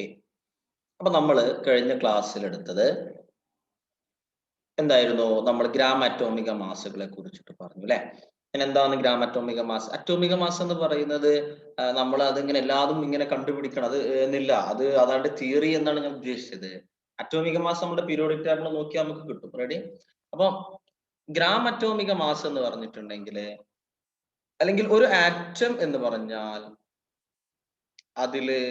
Okay. അപ്പൊ നമ്മൾ കഴിഞ്ഞ ക്ലാസ്സിൽ എടുത്തത് എന്തായിരുന്നു? നമ്മൾ ഗ്രാം അറ്റോമിക മാസുകളെ കുറിച്ചിട്ട് പറഞ്ഞു അല്ലെ. എന്താണ് ഗ്രാം അറ്റോമിക മാസ്? അറ്റോമിക മാസ് എന്ന് പറയുന്നത് നമ്മൾ അതിങ്ങനെ എല്ലാതും ഇങ്ങനെ കണ്ടുപിടിക്കണം അത് എന്നില്ല. അതാണ്ട് തിയറി എന്നാണ് ഞാൻ ഉദ്ദേശിച്ചത്. അറ്റോമിക മാസ് നമ്മുടെ പീരിയോഡിക് ടേബിൾ നോക്കിയാൽ നമുക്ക് കിട്ടും. റെഡി? അപ്പൊ ഗ്രാം അറ്റോമിക മാസ് എന്ന് പറഞ്ഞിട്ടുണ്ടെങ്കിൽ അല്ലെങ്കിൽ ഒരു ആറ്റം എന്ന് പറഞ്ഞാൽ അതില്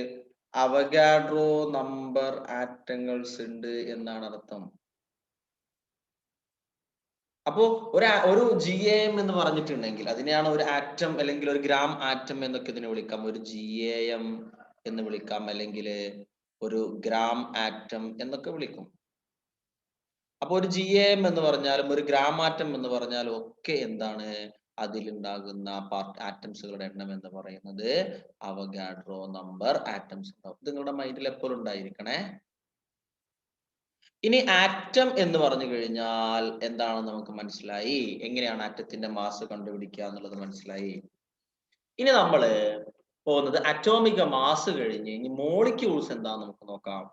അവഗാഡ്രോ നമ്പർ ആറ്റങ്ങൾസ് ഉണ്ട് എന്നാണ് അർത്ഥം. അപ്പോ ഒരു GAM എന്ന് പറഞ്ഞിട്ടുണ്ടെങ്കിൽ അതിനെയാണ് ഒരു ആറ്റം അല്ലെങ്കിൽ ഒരു ഗ്രാം ആറ്റം എന്നൊക്കെ ഇതിനെ വിളിക്കാം. ഒരു GAM എന്ന് വിളിക്കാം, അല്ലെങ്കിൽ ഒരു ഗ്രാം ആറ്റം എന്നൊക്കെ വിളിക്കും. അപ്പൊ ഒരു GAM എന്ന് പറഞ്ഞാലും ഒരു ഗ്രാം ആറ്റം എന്ന് പറഞ്ഞാലും ഒക്കെ എന്താണ്? അതിലുണ്ടാകുന്ന ആറ്റംസുകളുടെ എണ്ണം എന്ന് പറയുന്നത് അവഗാഡ്രോ നമ്പർ ആറ്റംസ് ഉണ്ടാവും. ഇത് നിങ്ങളുടെ മൈൻഡിൽ എപ്പോഴും ഉണ്ടായിരിക്കണേ. ഇനി ആറ്റം എന്ന് പറഞ്ഞു കഴിഞ്ഞാൽ എന്താണെന്ന് നമുക്ക് മനസ്സിലായി. എങ്ങനെയാണ് ആറ്റത്തിന്റെ മാസ് കണ്ടുപിടിക്കുക എന്നുള്ളത് മനസ്സിലായി. ഇനി നമ്മൾ പോകുന്നത് അറ്റോമിക മാസ് കഴിഞ്ഞ് ഇനി മോളിക്യൂൾസ് എന്താന്ന് നമുക്ക് നോക്കാം.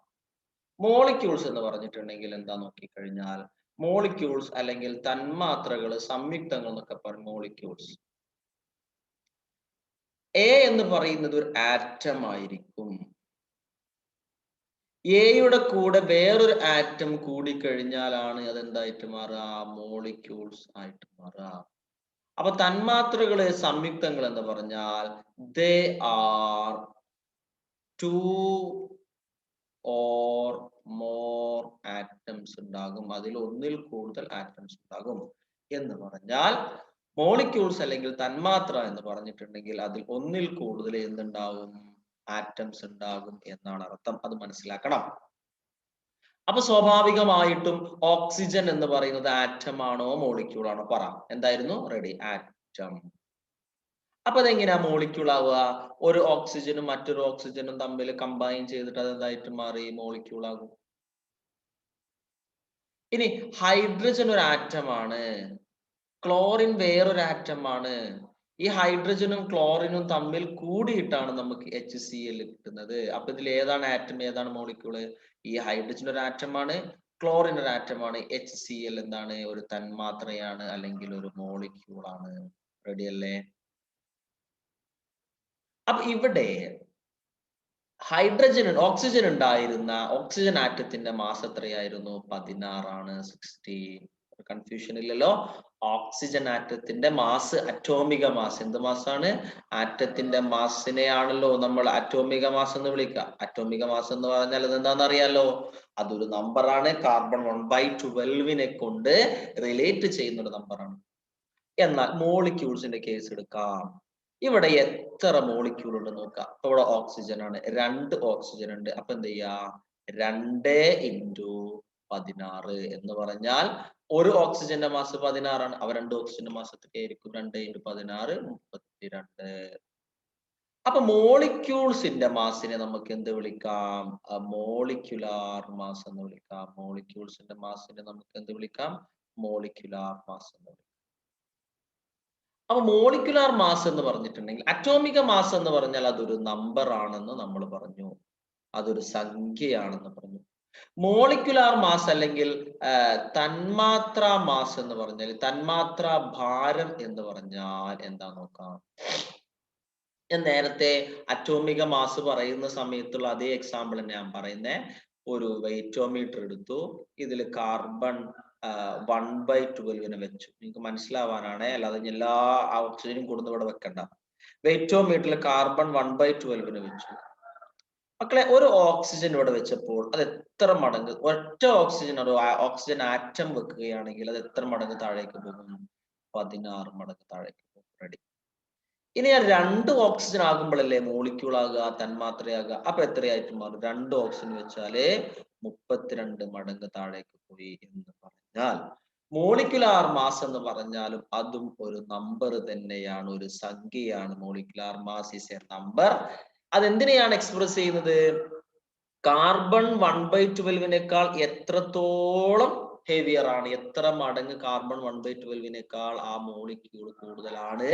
മോളിക്യൂൾസ് എന്ന് പറഞ്ഞിട്ടുണ്ടെങ്കിൽ എന്താ നോക്കിക്കഴിഞ്ഞാൽ മോളിക്യൂൾസ് അല്ലെങ്കിൽ തന്മാത്രകൾ, സംയുക്തങ്ങൾ എന്നൊക്കെ പറയും മോളിക്യൂൾസ്. എ എന്ന് പറയുന്നത് ഒരു ആറ്റം ആയിരിക്കും. എയുടെ കൂടെ വേറൊരു ആറ്റം കൂടിക്കഴിഞ്ഞാലാണ് അതെന്തായിട്ട് മാറുക? മോളിക്യൂൾസ് ആയിട്ട് മാറുക. അപ്പൊ തന്മാത്രകള്, സംയുക്തങ്ങൾ എന്ന് പറഞ്ഞാൽ they are 2 or more atoms ഉണ്ടാകും. അതിൽ ഒന്നിൽ കൂടുതൽ ആറ്റംസ് ഉണ്ടാകും എന്ന് പറഞ്ഞാൽ മോളിക്യൂൾസ് അല്ലെങ്കിൽ തന്മാത്ര എന്ന് പറഞ്ഞിട്ടുണ്ടെങ്കിൽ അതിൽ ഒന്നിൽ കൂടുതൽ എന്തുണ്ടാവും? ആറ്റംസ് ഉണ്ടാകും എന്നാണ് അർത്ഥം. അത് മനസ്സിലാക്കണം. അപ്പൊ സ്വാഭാവികമായിട്ടും ഓക്സിജൻ എന്ന് പറയുന്നത് ആറ്റം ആണോ മോളിക്യൂൾ ആണോ? പറ. എന്തായിരുന്നു? Ready, atom. അപ്പൊ അതെങ്ങനെയാ മോളിക്യൂൾ ആവുക? ഒരു ഓക്സിജനും മറ്റൊരു ഓക്സിജനും തമ്മിൽ കമ്പൈൻ ചെയ്തിട്ട് അതെന്തായിട്ട് മാറി? മോളിക്യൂൾ ആകും. ഇനി ഹൈഡ്രജൻ ഒരു ആറ്റമാണ്, ക്ലോറിൻ വേറൊരു ആറ്റമാണ്. ഈ ഹൈഡ്രജനും ക്ലോറിനും തമ്മിൽ കൂടിയിട്ടാണ് നമുക്ക് HCl കിട്ടുന്നത്. അപ്പൊ ഇതിൽ ഏതാണ് ആറ്റം, ഏതാണ് മോളിക്യൂള്? ഈ ഹൈഡ്രജൻ ഒരു ആറ്റമാണ്, ക്ലോറിൻ ഒരു ആറ്റമാണ്. HCl എന്താണ്? ഒരു തന്മാത്രയാണ് അല്ലെങ്കിൽ ഒരു മോളിക്യൂൾ ആണ്. റെഡി അല്ലേ? അപ്പൊ ഇവിടെ ഓക്സിജൻ ഉണ്ടായിരുന്ന ഓക്സിജൻ ആറ്റത്തിന്റെ മാസ് എത്രയായിരുന്നു? 16 ആണ്. 16. കൺഫ്യൂഷൻ ഇല്ലല്ലോ. ഓക്സിജൻ ആറ്റത്തിന്റെ മാസ്, അറ്റോമിക മാസ് എന്ത് മാസാണ്? ആറ്റത്തിന്റെ മാസിനെയാണല്ലോ നമ്മൾ അറ്റോമിക മാസ് എന്ന് വിളിക്കുക. അറ്റോമിക മാസ് എന്ന് പറഞ്ഞാൽ അതെന്താണെന്ന് അറിയാലോ? അതൊരു നമ്പറാണ്. കാർബൺ 1/12 കൊണ്ട് റിലേറ്റ് ചെയ്യുന്ന ഒരു നമ്പറാണ്. എന്നാൽ മോളിക്യൂൾസിന്റെ കേസ് എടുക്കാം. ഇവിടെ എത്ര മോളിക്യൂൾ ഉണ്ട് നോക്കാം. ഇവിടെ ഓക്സിജൻ ആണ്, 2 ഓക്സിജൻ ഉണ്ട്. അപ്പൊ എന്ത് ചെയ്യാ? 2 × 16 എന്ന് പറഞ്ഞാൽ ഒരു ഓക്സിജന്റെ മാസ് 16 ആണ്. അവ 2 ഓക്സിജന്റെ മാസ് എത്രയായിരിക്കും? 2 × 16 32. അപ്പൊ മോളിക്യൂൾസിന്റെ മാസിനെ നമുക്ക് എന്ത് വിളിക്കാം? മോളിക്യുലാർ മാസ് എന്ന് വിളിക്കാം. മോളിക്യൂൾസിന്റെ മാസിനെ നമുക്ക് എന്ത് വിളിക്കാം? മോളിക്യുലാർ മാസ് എന്ന് വിളിക്കാം. അപ്പൊ മോളിക്യുലാർ മാസ് എന്ന് പറഞ്ഞിട്ടുണ്ടെങ്കിൽ അറ്റോമിക മാസ് എന്ന് പറഞ്ഞാൽ അതൊരു നമ്പർ ആണെന്ന് നമ്മൾ പറഞ്ഞു, അതൊരു സംഖ്യയാണെന്ന് പറഞ്ഞു. മോളിക്യുലാർ മാസ് അല്ലെങ്കിൽ തന്മാത്ര മാസ് എന്ന് പറഞ്ഞാൽ, തന്മാത്ര ഭാരം എന്ന് പറഞ്ഞാൽ എന്താ നോക്കാം. ഞാൻ നേരത്തെ അറ്റോമിക മാസ് പറയുന്ന സമയത്തുള്ള അതേ എക്സാമ്പിൾ ഞാൻ പറയുന്നേ. ഒരു വെയിറ്റോമീറ്റർ എടുത്തു, ഇതിൽ കാർബൺ 1/12 വെച്ചു. നിങ്ങൾക്ക് മനസ്സിലാവാനാണ്, അല്ലാതെ എല്ലാ ഓക്സിജനും കൊടുത്ത് ഇവിടെ വെക്കണ്ട. വെയിറ്റോമീറ്ററിൽ കാർബൺ 1/12 വെച്ചു. മക്കളെ, ഒരു ഓക്സിജൻ ഇവിടെ വെച്ചപ്പോൾ അത് എത്ര മടങ്ങ്, ഒറ്റ ഓക്സിജൻ ആറ്റം വെക്കുകയാണെങ്കിൽ അത് എത്ര മടങ്ങ് താഴേക്ക് പോകും? 16 മടങ്ങ് താഴേക്ക് പോകും. റെഡി. ഇനി ഞാൻ 2 ഓക്സിജൻ ആകുമ്പോഴല്ലേ മോളിക്യൂൾ ആകുക, തന്മാത്രയാകുക. അപ്പൊ എത്രയായിട്ട് മാറും? 2 ഓക്സിജൻ വെച്ചാലേ 32 മടങ്ങ് താഴേക്ക് പോയി എന്ന് പറഞ്ഞാൽ മോളിക്യുലാർ മാസ് എന്ന് പറഞ്ഞാലും അതും ഒരു നമ്പർ തന്നെയാണ്, ഒരു സംഖ്യയാണ്. Molecular mass is a number. അതെന്തിനെയാണ് എക്സ്പ്രസ് ചെയ്യുന്നത്? കാർബൺ 1/12 എത്രത്തോളം ഹെവിയർ ആണ്, എത്ര മടങ്ങ് കാർബൺ 1/12 ആ മോളിക്യൂൾ കൂടുതലാണ്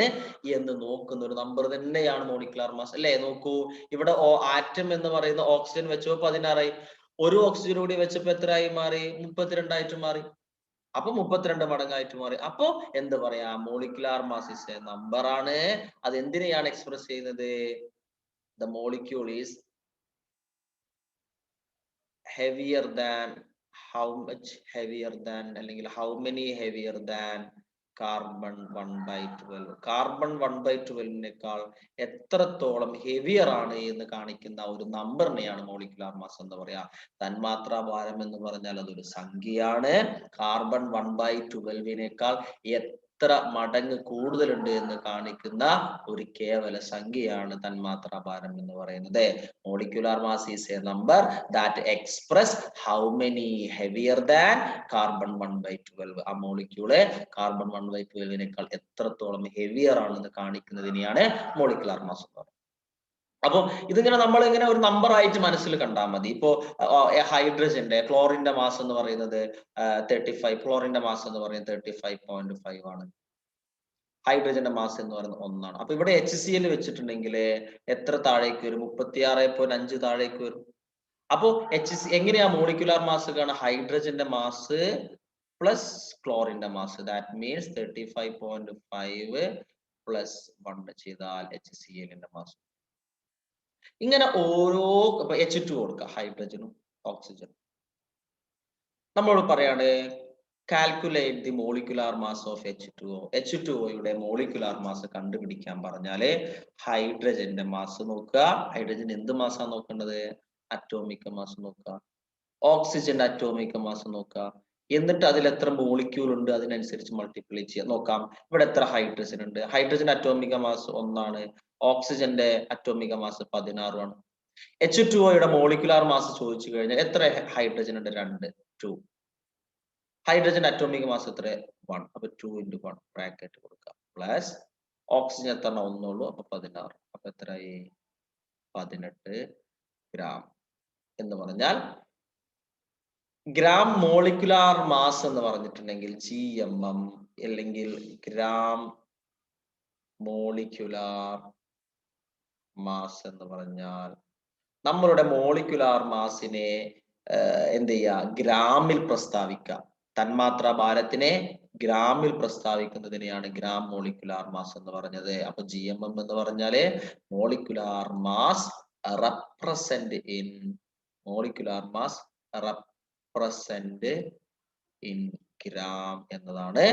എന്ന് നോക്കുന്ന ഒരു നമ്പർ തന്നെയാണ് മോളിക്കുലാർ മാസ് അല്ലേ. നോക്കൂ, ഇവിടെ ആറ്റം എന്ന് പറയുന്ന ഓക്സിജൻ വെച്ചപ്പോ 16 ആയി, ഒരു ഓക്സിജൻ കൂടി വെച്ചപ്പോ എത്രയായി മാറി? 32 ആയിട്ട് മാറി. അപ്പൊ 32 മടങ്ങായിട്ട് മാറി. അപ്പൊ എന്ത് പറയാ? Molecular mass is A number ആണ്. അത് എന്തിനെയാണ് എക്സ്പ്രസ് ചെയ്യുന്നത്? The molecule is heavier than, how much heavier than, അല്ലെങ്കിൽ how many heavier than carbon 1/12. Carbon 1/12 എത്രത്തോളം ഹെവിയർ ആണ് എന്ന് കാണിക്കുന്ന ഒരു നമ്പറിനെയാണ് മോളിക്കുലാർ മാസ് എന്ന് പറയാ. തന്മാത്രാ ഭാരം എന്ന് പറഞ്ഞാൽ അതൊരു സംഖ്യയാണ്. കാർബൺ 1/12 എത്ര മടങ്ങ് കൂടുതലുണ്ട് എന്ന് കാണിക്കുന്ന ഒരു കേവല സംഖ്യയാണ് തന്മാത്രാ ഭാരം എന്ന് പറയുന്നത്. Molecular mass is a number that express how many heavier than carbon 1/12. ആ മോളിക്യൂള് കാർബൺ 1/12 എത്രത്തോളം ഹെവിയർ ആണെന്ന് കാണിക്കുന്നതിനെയാണ് മോളിക്കുലാർ മാസ് എന്ന് പറയുന്നത്. അപ്പൊ ഇതിങ്ങനെ നമ്മൾ ഇങ്ങനെ ഒരു നമ്പർ ആയിട്ട് മനസ്സിൽ കണ്ടാൽ മതി. ഇപ്പോ ഹൈഡ്രജന്റെ, ക്ലോറിന്റെ മാസ് എന്ന് പറയുന്നത് 35, ക്ലോറിന്റെ മാസ് എന്ന് പറയുന്നത് 35.5 ആണ്. ഹൈഡ്രജന്റെ മാസ് എന്ന് പറയുന്നത് 1 ആണ്. അപ്പൊ ഇവിടെ HCl വെച്ചിട്ടുണ്ടെങ്കിൽ എത്ര താഴേക്ക് വരും? 36.5 താഴേക്ക് വരും. അപ്പോ എങ്ങനെയാ മോളിക്കുലാർ മാസ് കാണാം? ഹൈഡ്രജന്റെ മാസ് പ്ലസ് ക്ലോറിന്റെ മാസ്, ദാറ്റ് മീൻസ് 35.5 പ്ലസ് 1 ചെയ്താൽ HCl മാസ്. ഇങ്ങനെ ഓരോ H2 കൊടുക്കുക, ഹൈഡ്രജനും ഓക്സിജനും. നമ്മളോട് പറയാണ് calculate the molecular mass of H2O. H2O molecular mass കണ്ടുപിടിക്കാൻ പറഞ്ഞാല് ഹൈഡ്രജന്റെ മാസ് നോക്കുക. ഹൈഡ്രജൻ എന്ത് മാസാ നോക്കേണ്ടത്? അറ്റോമിക് മാസ് നോക്കുക. ഓക്സിജന്റെ അറ്റോമിക് മാസ് നോക്കുക. എന്നിട്ട് അതിൽ എത്ര മോളിക്യൂൾ ഉണ്ട് അതിനനുസരിച്ച് മൾട്ടിപ്ലൈ ചെയ്യാം. നോക്കാം ഇവിടെ എത്ര ഹൈഡ്രജൻ ഉണ്ട്. ഹൈഡ്രജന്റെ അറ്റോമിക മാസ് 1 ആണ്. ഓക്സിജന്റെ അറ്റോമിക മാസ് 16 ആണ്. H2O മോളിക്കുലാർ മാസ് ചോദിച്ചു കഴിഞ്ഞാൽ എത്ര ഹൈഡ്രജൻ ഉണ്ട്? 2. ഹൈഡ്രജൻ അറ്റോമിക് മാസ് എത്ര? 1. അപ്പൊ 2 × 1 ബ്രാക്കറ്റ് കൊടുക്കാം. പ്ലസ് ഓക്സിജൻ എത്ര? 1 ഉള്ളൂ. അപ്പൊ 16. അപ്പൊ എത്രയായി? 18 ഗ്രാം. എന്ന് പറഞ്ഞാൽ ഗ്രാം മോളിക്കുലാർ മാസ് എന്ന് പറഞ്ഞിട്ടുണ്ടെങ്കിൽ GMM, അല്ലെങ്കിൽ ഗ്രാം മോളിക്കുലാർ മാസ് എന്ന് പറഞ്ഞാൽ നമ്മളുടെ മോളിക്കുലാർ മാസിനെ എന്ത് ചെയ്യുക? ഗ്രാമിൽ പ്രസ്താവിക്കുക. തന്മാത്രാ ഭാരത്തിനെ ഗ്രാമിൽ പ്രസ്താവിക്കുന്നതിനെയാണ് ഗ്രാം മോളിക്കുലാർ മാസ് എന്ന് പറഞ്ഞത്. അപ്പൊ GMM എന്ന് പറഞ്ഞാല് molecular mass represent in, molecular mass represent in gram എന്നതാണ്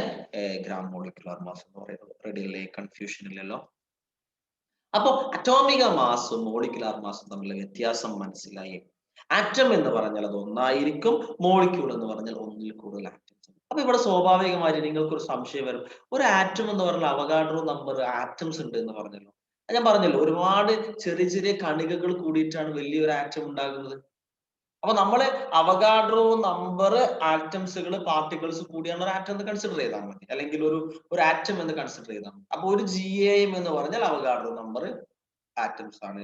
ഗ്രാം മോളിക്കുലാർ മാസ് എന്ന് പറയുന്നത്. റെഡി അല്ലേ? കൺഫ്യൂഷൻ ഇല്ലല്ലോ. അപ്പൊ അറ്റോമിക മാസും മോളിക്കുലാർ മാസും തമ്മിലുള്ള വ്യത്യാസം മനസ്സിലായി. ആറ്റം എന്ന് പറഞ്ഞാൽ അത് ഒന്നായിരിക്കും, മോളിക്യൂൾ എന്ന് പറഞ്ഞാൽ ഒന്നിൽ കൂടുതൽ ആറ്റംസ്. അപ്പൊ ഇവിടെ സ്വാഭാവികമായിട്ട് നിങ്ങൾക്കൊരു സംശയം വരും, ഒരു ആറ്റം എന്ന് പറഞ്ഞാൽ അവഗാഡ്രോ നമ്പർ ആറ്റംസ് ഉണ്ട് എന്ന് പറഞ്ഞല്ലോ. ഞാൻ പറഞ്ഞല്ലോ, ഒരുപാട് ചെറിയ ചെറിയ കണികകൾ കൂടിയിട്ടാണ് വലിയൊരു ആറ്റം ഉണ്ടാകുന്നത്. അപ്പൊ നമ്മള് അവഗാഡ്രോ നമ്പർ ആറ്റംസുകൾ, പാർട്ടിക്കിൾസ് കൂടിയാണ് ഒരു ആറ്റം എന്ന് കൺസിഡർ ചെയ്താൽ മതി, അല്ലെങ്കിൽ ഒരു ആറ്റം എന്ന് കൺസിഡർ ചെയ്താൽ മതി. അപ്പൊ ഒരു GAM എന്ന് പറഞ്ഞാൽ അവഗാഡ്രോ നമ്പർ ആറ്റംസ് ആണ്.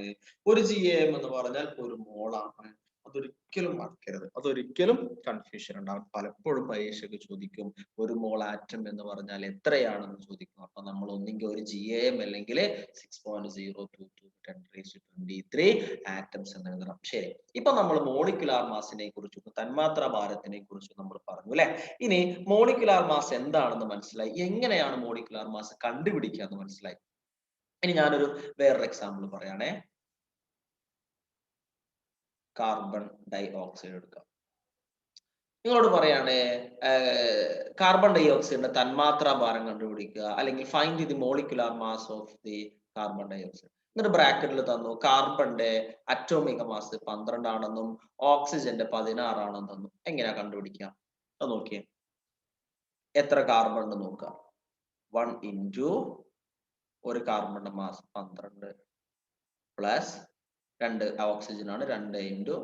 ഒരു GAM എന്ന് പറഞ്ഞാൽ ഒരു മോളാണ്. അതൊരിക്കലും മറക്കരുത്, അതൊരിക്കലും കൺഫ്യൂഷൻ ഉണ്ടാവും. പലപ്പോഴും പരീക്ഷയ്ക്ക് ചോദിക്കും ഒരു മോൾ ആറ്റം എന്ന് പറഞ്ഞാൽ എത്രയാണെന്ന് ചോദിക്കും. അപ്പൊ നമ്മൾ ഒന്നെങ്കിൽ ഒരു GAM അല്ലെങ്കിൽ 6.022 10⁻23 ആറ്റംസ് എന്ന് എഴുതണം. ശരി, ഇപ്പൊ നമ്മൾ മോളിക്കുലാർ മാസിനെ കുറിച്ചും തന്മാത്രാ ഭാരത്തിനെ കുറിച്ചും നമ്മൾ പറഞ്ഞു അല്ലെ. ഇനി മോളിക്കുലാർ മാസ് എന്താണെന്ന് മനസ്സിലായി, എങ്ങനെയാണ് മോളിക്കുലാർ മാസ് കണ്ടുപിടിക്കുക എന്ന് മനസ്സിലായി. ഇനി ഞാനൊരു വേറൊരു എക്സാമ്പിൾ പറയാണേ. കാർബൺ ഡൈ ഓക്സൈഡ് എടുക്കാം. നിങ്ങളോട് പറയാണ് കാർബൺ ഡൈ ഓക്സൈഡിന്റെ തന്മാത്രാ ഭാരം കണ്ടുപിടിക്കുക, അല്ലെങ്കിൽ find the molecular mass of the carbon dioxide. എന്നിട്ട് ബ്രാക്കറ്റിൽ തന്നു കാർബണിന്റെ അറ്റോമിക മാസ് 12 ആണെന്നും ഓക്സിജന്റെ 16 ആണെന്നും തന്നു. എങ്ങനെയാ കണ്ടുപിടിക്കുക? അത് നോക്കിയേ. എത്ര കാർബൺ ഉണ്ട് നോക്കുക. 1 ഇൻറ്റു ഒരു കാർബണിന്റെ മാസ് 12 പ്ലസ് 2 ഓക്സിജൻ ആണ്, 2 ഇൻറ്റു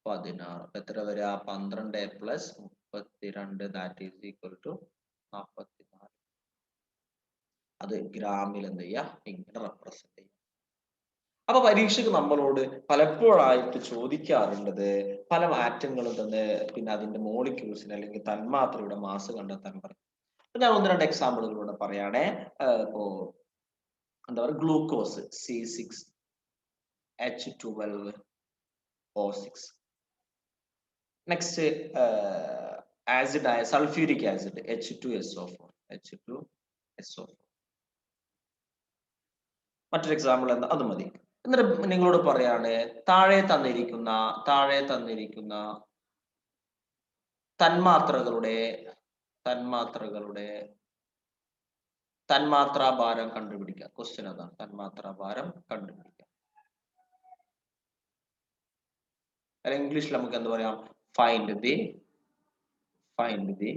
16. എത്ര വരിക? 12 plus 32, that is equal to 44. അത് ഗ്രാമിൽ എന്ത് ചെയ്യുക? ഇങ്ങനെ റെപ്രസെന്റ് ചെയ്യുക. അപ്പൊ പരീക്ഷയ്ക്ക് നമ്മളോട് പലപ്പോഴായിട്ട് ചോദിക്കാറുള്ളത് പല ആറ്റങ്ങളും തന്നെ പിന്നെ അതിന്റെ മോളിക്യൂൾസിന് അല്ലെങ്കിൽ തന്മാത്രയുടെ മാസ് കണ്ടെത്താൻ പറയും. അപ്പൊ ഞാൻ 1-2 എക്സാമ്പിളുകളിലൂടെ പറയാണേ. ഇപ്പോ എന്താ പറയുക, ഗ്ലൂക്കോസ് C6H12O6. നെക്സ്റ്റ് ആസിഡ് ആയ സൾഫ്യൂരിക് ആസിഡ് H2SO4. മറ്റൊരു എക്സാമ്പിൾ എന്താ, അത് മതി. എന്നിട്ട് നിങ്ങളോട് പറയാണ് താഴെ തന്നിരിക്കുന്ന തന്മാത്രകളുടെ തന്മാത്രാഭാരം കണ്ടുപിടിക്കുക. ക്വസ്റ്റ്യൻ അതാണ്, തന്മാത്രാഭാരം കണ്ടുപിടിക്കുക. അല്ലെങ്കിൽ ഇംഗ്ലീഷിൽ നമുക്ക് എന്താ പറയാം, find the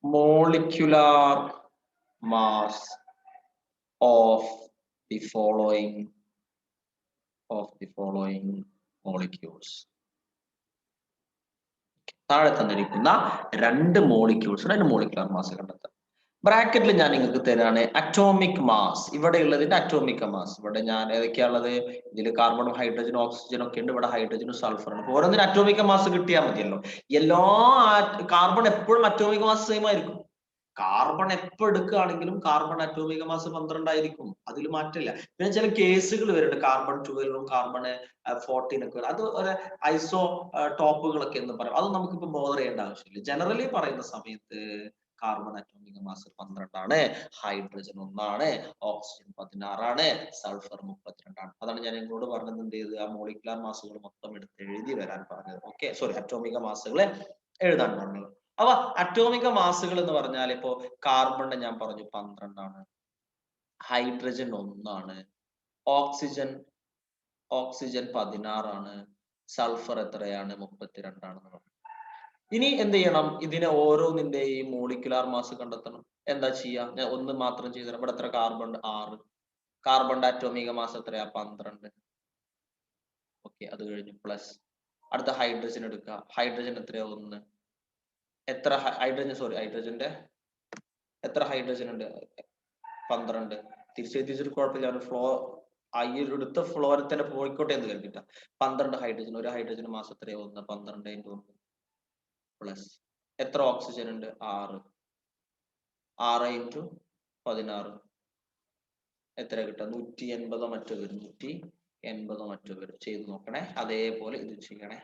molecular mass of the following molecules. താഴെ തന്നിരിക്കുന്ന 2 മോളിക്യൂൾസിന് അതിന്റെ മോളിക്കുലർ മാസ് കണ്ടെത്താം. ബ്രാക്കറ്റിൽ ഞാൻ നിങ്ങൾക്ക് തരാണ് അറ്റോമിക് മാസ്. ഇവിടെ ഉള്ളതിന്റെ അറ്റോമിക് മാസ്. ഇവിടെ ഞാൻ ഏതൊക്കെയാണുള്ളത്, ഇതിൽ കാർബണും ഹൈഡ്രജനും ഓക്സിജനും ഒക്കെ ഉണ്ട്. ഇവിടെ ഹൈഡ്രജനും സൾഫറും. ഓരോന്നിനും അറ്റോമിക് മാസ് കിട്ടിയാൽ മതിയല്ലോ. എല്ലാ കാർബൺ എപ്പോഴും അറ്റോമിക് മാസ് സെയിം ആയിരിക്കും. കാർബൺ എപ്പോ എടുക്കുകയാണെങ്കിലും കാർബൺ അറ്റോമിക മാസ് 12 ആയിരിക്കും, അതിൽ മാറ്റില്ല. പിന്നെ ചില കേസുകൾ വരുന്നുണ്ട്, കാർബൺ 12ഉം കാർബൺ 14 ഒക്കെ. അത് ഒരു ഐസോ ടോപ്പുകളൊക്കെ എന്ന് പറയും. അത് നമുക്കിപ്പോ ബോധർ ചെയ്യേണ്ട ആവശ്യമില്ല. ജനറലി പറയുന്ന സമയത്ത് കാർബൺ അറ്റോമിക മാസ് 12 ആണ്, ഹൈഡ്രജൻ 1 ആണ്, ഓക്സിജൻ 16 ആണ്, സൾഫർ 32 ആണ്. അതാണ് ഞാൻ നിങ്ങളോട് പറഞ്ഞത്, എന്ത് ചെയ്ത് ആ മോളിക്കുലർ മാസുകൾ മൊത്തം എടുത്ത് എഴുതി വരാൻ പറഞ്ഞത്. ഓക്കെ, സോറി, അറ്റോമിക മാസുകൾ എഴുതാൻ പറഞ്ഞത്. അപ്പൊ അറ്റോമിക മാസുകൾ എന്ന് പറഞ്ഞാൽ ഇപ്പോ കാർബണിന്റെ ഞാൻ പറഞ്ഞു 12 ആണ്, ഹൈഡ്രജൻ 1 ആണ്, ഓക്സിജൻ 16 ആണ്, സൾഫർ എത്രയാണ്, 32 ആണെന്ന് പറഞ്ഞു. ഇനി എന്ത് ചെയ്യണം, ഇതിനെ ഓരോന്നിന്റെയും മോളിക്കുലാർ മാസ് കണ്ടെത്തണം. എന്താ ചെയ്യാ, ഞാൻ ഒന്ന് മാത്രം ചെയ്തു. ഇവിടെ എത്ര കാർബൺ, 6. കാർബണിന്റെ അറ്റോമിക മാസ് എത്രയാ, 12. ഓക്കെ, അത് കഴിഞ്ഞു പ്ലസ് അടുത്ത ഹൈഡ്രജൻ എടുക്കുക. ഹൈഡ്രജൻ എത്രയാ, 1. എത്ര ഹൈഡ്രജന്റെ എത്ര ഹൈഡ്രജൻ ഉണ്ട്, 12. തിരിച്ചെത്തിച്ചിട്ട് കുഴപ്പമില്ല, ഫ്ലോ എടുത്ത ഫ്ലോറിൽ തന്നെ പോയിക്കോട്ടെ എന്ന് കരുതിട്ട. 12 ഹൈഡ്രജൻ, ഒരു ഹൈഡ്രജൻ മാസ് എത്രയാ, 1. 12 × 1 പ്ലസ് എത്ര ഓക്സിജൻ ഉണ്ട്, 6. 6 × 16 എത്ര കിട്ടുക, 180 മറ്റോ വരും. 180 മറ്റോ വരും. ചെയ്ത് നോക്കണേ, അതേപോലെ ഇത് ചെയ്യണേ.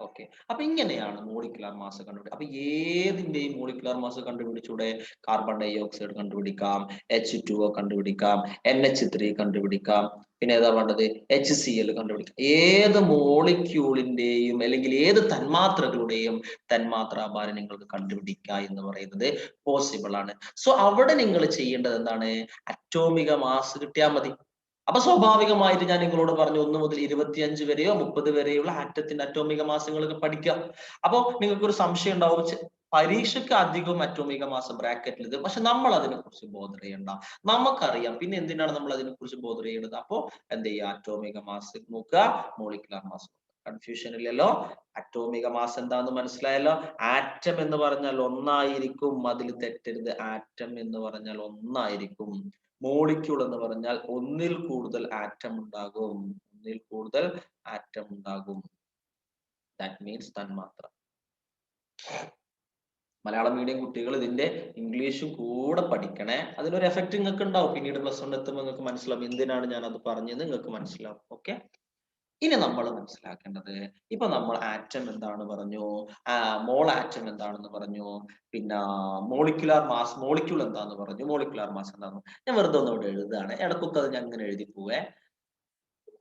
ഓക്കെ, അപ്പൊ ഇങ്ങനെയാണ് മോളിക്കുലർ മാസ് കണ്ടുപിടിക്കുക. അപ്പൊ ഏതിന്റെയും മോളിക്കുലർ മാസ് കണ്ടുപിടിച്ചൂടെ, കാർബൺ ഡൈ ഓക്സൈഡ് കണ്ടുപിടിക്കാം, H2O കണ്ടുപിടിക്കാം, NH3 കണ്ടുപിടിക്കാം, പിന്നെ ഏതാ വേണ്ടത്, HCl കണ്ടുപിടിക്കാം. ഏത് മോളിക്യൂളിന്റെയും അല്ലെങ്കിൽ ഏത് തന്മാത്രകളുടെയും തന്മാത്രാഭാരം നിങ്ങൾക്ക് കണ്ടുപിടിക്കുക എന്ന് പറയുന്നത് പോസിബിൾ ആണ്. സോ അവിടെ നിങ്ങൾ ചെയ്യേണ്ടത് എന്താണ്, അറ്റോമിക മാസ് കിട്ടിയാൽ മതി. അപ്പൊ സ്വാഭാവികമായിട്ട് ഞാൻ നിങ്ങളോട് പറഞ്ഞു 1 മുതൽ 25 വരെയോ 30 വരെയുള്ള ആറ്റത്തിന്റെ അറ്റോമിക മാസങ്ങളൊക്കെ പഠിക്കാം. അപ്പൊ നിങ്ങൾക്കൊരു സംശയം ഉണ്ടാവും, പരീക്ഷയ്ക്ക് അധികം അറ്റോമിക മാസം ബ്രാക്കറ്റിൽ ഇത്, പക്ഷെ നമ്മൾ അതിനെ കുറിച്ച് ബോധർ ചെയ്യണ്ട, നമുക്കറിയാം. പിന്നെ എന്തിനാണ് നമ്മൾ അതിനെ കുറിച്ച് ബോധർ ചെയ്യുന്നത്? അപ്പോ എന്ത് ചെയ്യുക, അറ്റോമിക മാസ് നോക്കുക, മോളിക്കുലർ മാസ്. കൺഫ്യൂഷൻ ഇല്ലല്ലോ, അറ്റോമിക മാസ് എന്താന്ന് മനസ്സിലായല്ലോ. ആറ്റം എന്ന് പറഞ്ഞാൽ ഒന്നായിരിക്കും, അതിൽ തെറ്റരുത്. ആറ്റം എന്ന് പറഞ്ഞാൽ ഒന്നായിരിക്കും. മോളിക്യൂൾ എന്ന് പറഞ്ഞാൽ ഒന്നിൽ കൂടുതൽ ആറ്റം ഉണ്ടാകും. ദാറ്റ് മീൻസ് തന്മാത്ര. മലയാളം മീഡിയം കുട്ടികൾ ഇതിന്റെ ഇംഗ്ലീഷും കൂടെ പഠിക്കണേ. അതിനൊരു എഫക്ട് നിങ്ങൾക്ക് ഉണ്ടാവും. പിന്നീട് +1 എത്തുമ്പോൾ നിങ്ങൾക്ക് മനസ്സിലാവും എന്തിനാണ് ഞാൻ അത് പറഞ്ഞത്, നിങ്ങൾക്ക് മനസ്സിലാവും. ഓക്കെ, ഇനി നമ്മൾ മനസ്സിലാക്കേണ്ടത്, ഇപ്പൊ നമ്മൾ ആറ്റം എന്താണ് പറഞ്ഞു, മോൾ ആറ്റം എന്താണെന്ന് പറഞ്ഞു, പിന്നെ മോളിക്കുലർ മാസ്, മോളിക്യൂൾ എന്താന്ന് പറഞ്ഞു, മോളിക്കുലർ മാസ് എന്താന്ന്. ഞാൻ വെറുതെ ഒന്ന് ഇവിടെ എഴുതുകയാണ്, ഇടക്കൊക്കെ അത് ഞാൻ അങ്ങനെ എഴുതി പോവേ.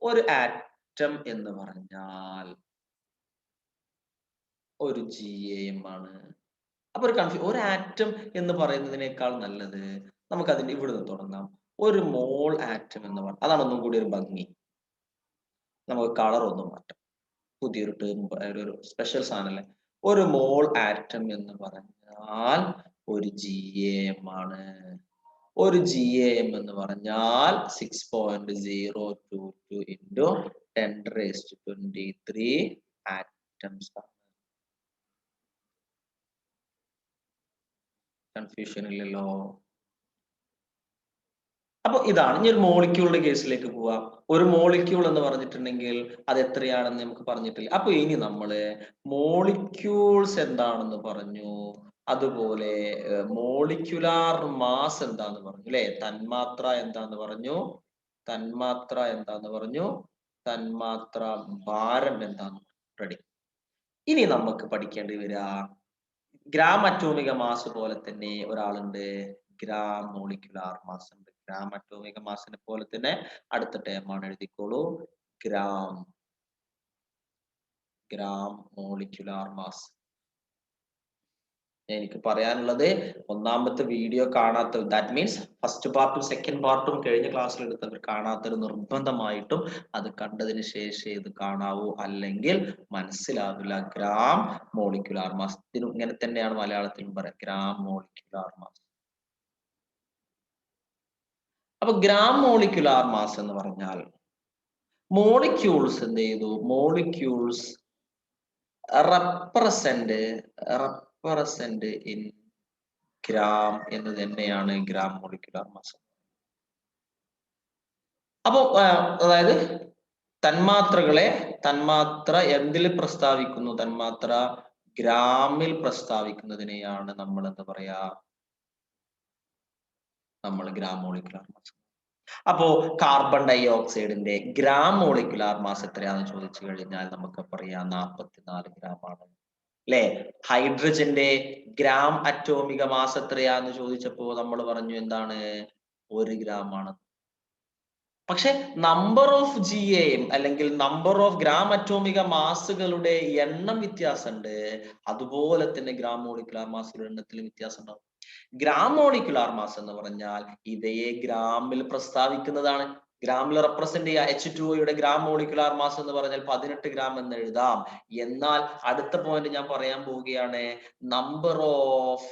ഒരു ആറ്റം എന്ന് പറഞ്ഞാൽ ഒരു GAM ആണ്. അപ്പൊ ഒരു ആറ്റം എന്ന് പറയുന്നതിനേക്കാൾ നല്ലത് നമുക്ക് അതിന്റെ ഇവിടുന്ന് തുടങ്ങാം. ഒരു മോൾ ആറ്റം എന്ന് പറഞ്ഞാൽ അതാണ് ഒന്നും കൂടി ഒരു ഭംഗി. നമുക്ക് കളർ ഒന്നും മാറ്റാം, പുതിയൊരു ടേം, ഒരു സ്പെഷ്യൽ സാധനല്ലേ. ഒരു മോൾ ആറ്റം എന്ന് പറഞ്ഞാൽ ഒരു GAM ആണ്. ഒരു GAM എന്ന് പറഞ്ഞാൽ 6.022 into 10⁻23 ആറ്റംസ് ആണ്. കൺഫ്യൂഷൻ ഇല്ലല്ലോ. അപ്പൊ ഇതാണ് ഇനി ഒരു മോളിക്യൂളിന്റെ കേസിലേക്ക് പോവാം. ഒരു മോളിക്യൂൾ എന്ന് പറഞ്ഞിട്ടുണ്ടെങ്കിൽ അത് എത്രയാണെന്ന് നമുക്ക് പറഞ്ഞിട്ടില്ല. അപ്പൊ ഇനി നമ്മള് മോളിക്യൂൾസ് എന്താണെന്ന് പറഞ്ഞു, അതുപോലെ മോളിക്യുലാർ മാസ് എന്താന്ന് പറഞ്ഞു അല്ലെ, തന്മാത്ര എന്താന്ന് പറഞ്ഞു, തന്മാത്ര എന്താന്ന് പറഞ്ഞു, തന്മാത്ര ഭാരം എന്താന്ന് റെഡി. ഇനി നമുക്ക് പഠിക്കേണ്ടി വരിക ഗ്രാം അറ്റോമിക മാസ് പോലെ തന്നെ ഒരാളുണ്ട്, ഗ്രാം മോളിക്യുലാർ മാസ് ഉണ്ട്. ഗ്രാം അറ്റോമിക മാസിനെ പോലെ തന്നെ അടുത്ത ടേമാണ് എഴുതിക്കോളൂ, ഗ്രാം മോളിക്യുലാർ മാസ്. എനിക്ക് പറയാനുള്ളത് ഒന്നാമത്തെ വീഡിയോ കാണാത്ത, ദാറ്റ് മീൻസ് ഫസ്റ്റ് പാർട്ടും സെക്കൻഡ് പാർട്ടും കഴിഞ്ഞ ക്ലാസ്സിൽ എടുത്തവർ കാണാത്തവർ നിർബന്ധമായിട്ടും അത് കണ്ടതിന് ശേഷം ഇത് കാണാവൂ, അല്ലെങ്കിൽ മനസ്സിലാവില്ല. ഗ്രാം മോളിക്യുലാർ മാസ് ഇങ്ങനെ തന്നെയാണ് മലയാളത്തിലും പറയാം, ഗ്രാം മോളിക്യുലാർ മാസ്. അപ്പൊ ഗ്രാം മോളിക്യുലാർ മാസ് എന്ന് പറഞ്ഞാൽ മോളിക്യൂൾസ് എന്ത് ചെയ്തു, മോളിക്യൂൾസ് റെപ്രസെന്റ് ഇൻ ഗ്രാം എന്ന് തന്നെയാണ് ഗ്രാം മോളിക്യുലാർ മാസ്. അപ്പൊ അതായത് തന്മാത്ര എന്തിൽ പ്രസ്താവിക്കുന്നു, തന്മാത്ര ഗ്രാമിൽ പ്രസ്താവിക്കുന്നതിനെയാണ് നമ്മൾ എന്താ പറയാ, നമ്മൾ ഗ്രാം മോളിക്യുലാർ മാസ്. അപ്പോ കാർബൺ ഡൈ ഓക്സൈഡിന്റെ ഗ്രാം മോളിക്യുലാർ മാസ് എത്രയാണെന്ന് ചോദിച്ചു കഴിഞ്ഞാൽ നമുക്ക് പറയാം 44 ഗ്രാം ആണ് അല്ലെ. ഹൈഡ്രജന്റെ ഗ്രാം അറ്റോമിക മാസ് എത്രയാന്ന് ചോദിച്ചപ്പോ നമ്മൾ പറഞ്ഞു എന്താണ്, 1 ഗ്രാം ആണ്. പക്ഷെ നമ്പർ ഓഫ് GAM അല്ലെങ്കിൽ നമ്പർ ഓഫ് ഗ്രാം അറ്റോമിക മാസുകളുടെ എണ്ണം വ്യത്യാസമുണ്ട്, അതുപോലെ തന്നെ ഗ്രാം മോളിക്യുലാർ മാസുകളുടെ എണ്ണത്തിൽ വ്യത്യാസം ഉണ്ടാവും. ഗ്രാം മോളിക്യുലാർ മാസ് എന്ന് പറഞ്ഞാൽ ഇവയെ ഗ്രാമിൽ പ്രസ്താവിക്കുന്നതാണ്, ഗ്രാമിൽ റെപ്രസെന്റ് ചെയ്യുക. H2O ഗ്രാം മോളിക്യുലാർ മാസ് എന്ന് പറഞ്ഞാൽ 18 ഗ്രാം എന്ന് എഴുതാം. എന്നാൽ അടുത്ത പോയിന്റ് ഞാൻ പറയാൻ പോവുകയാണ്, number of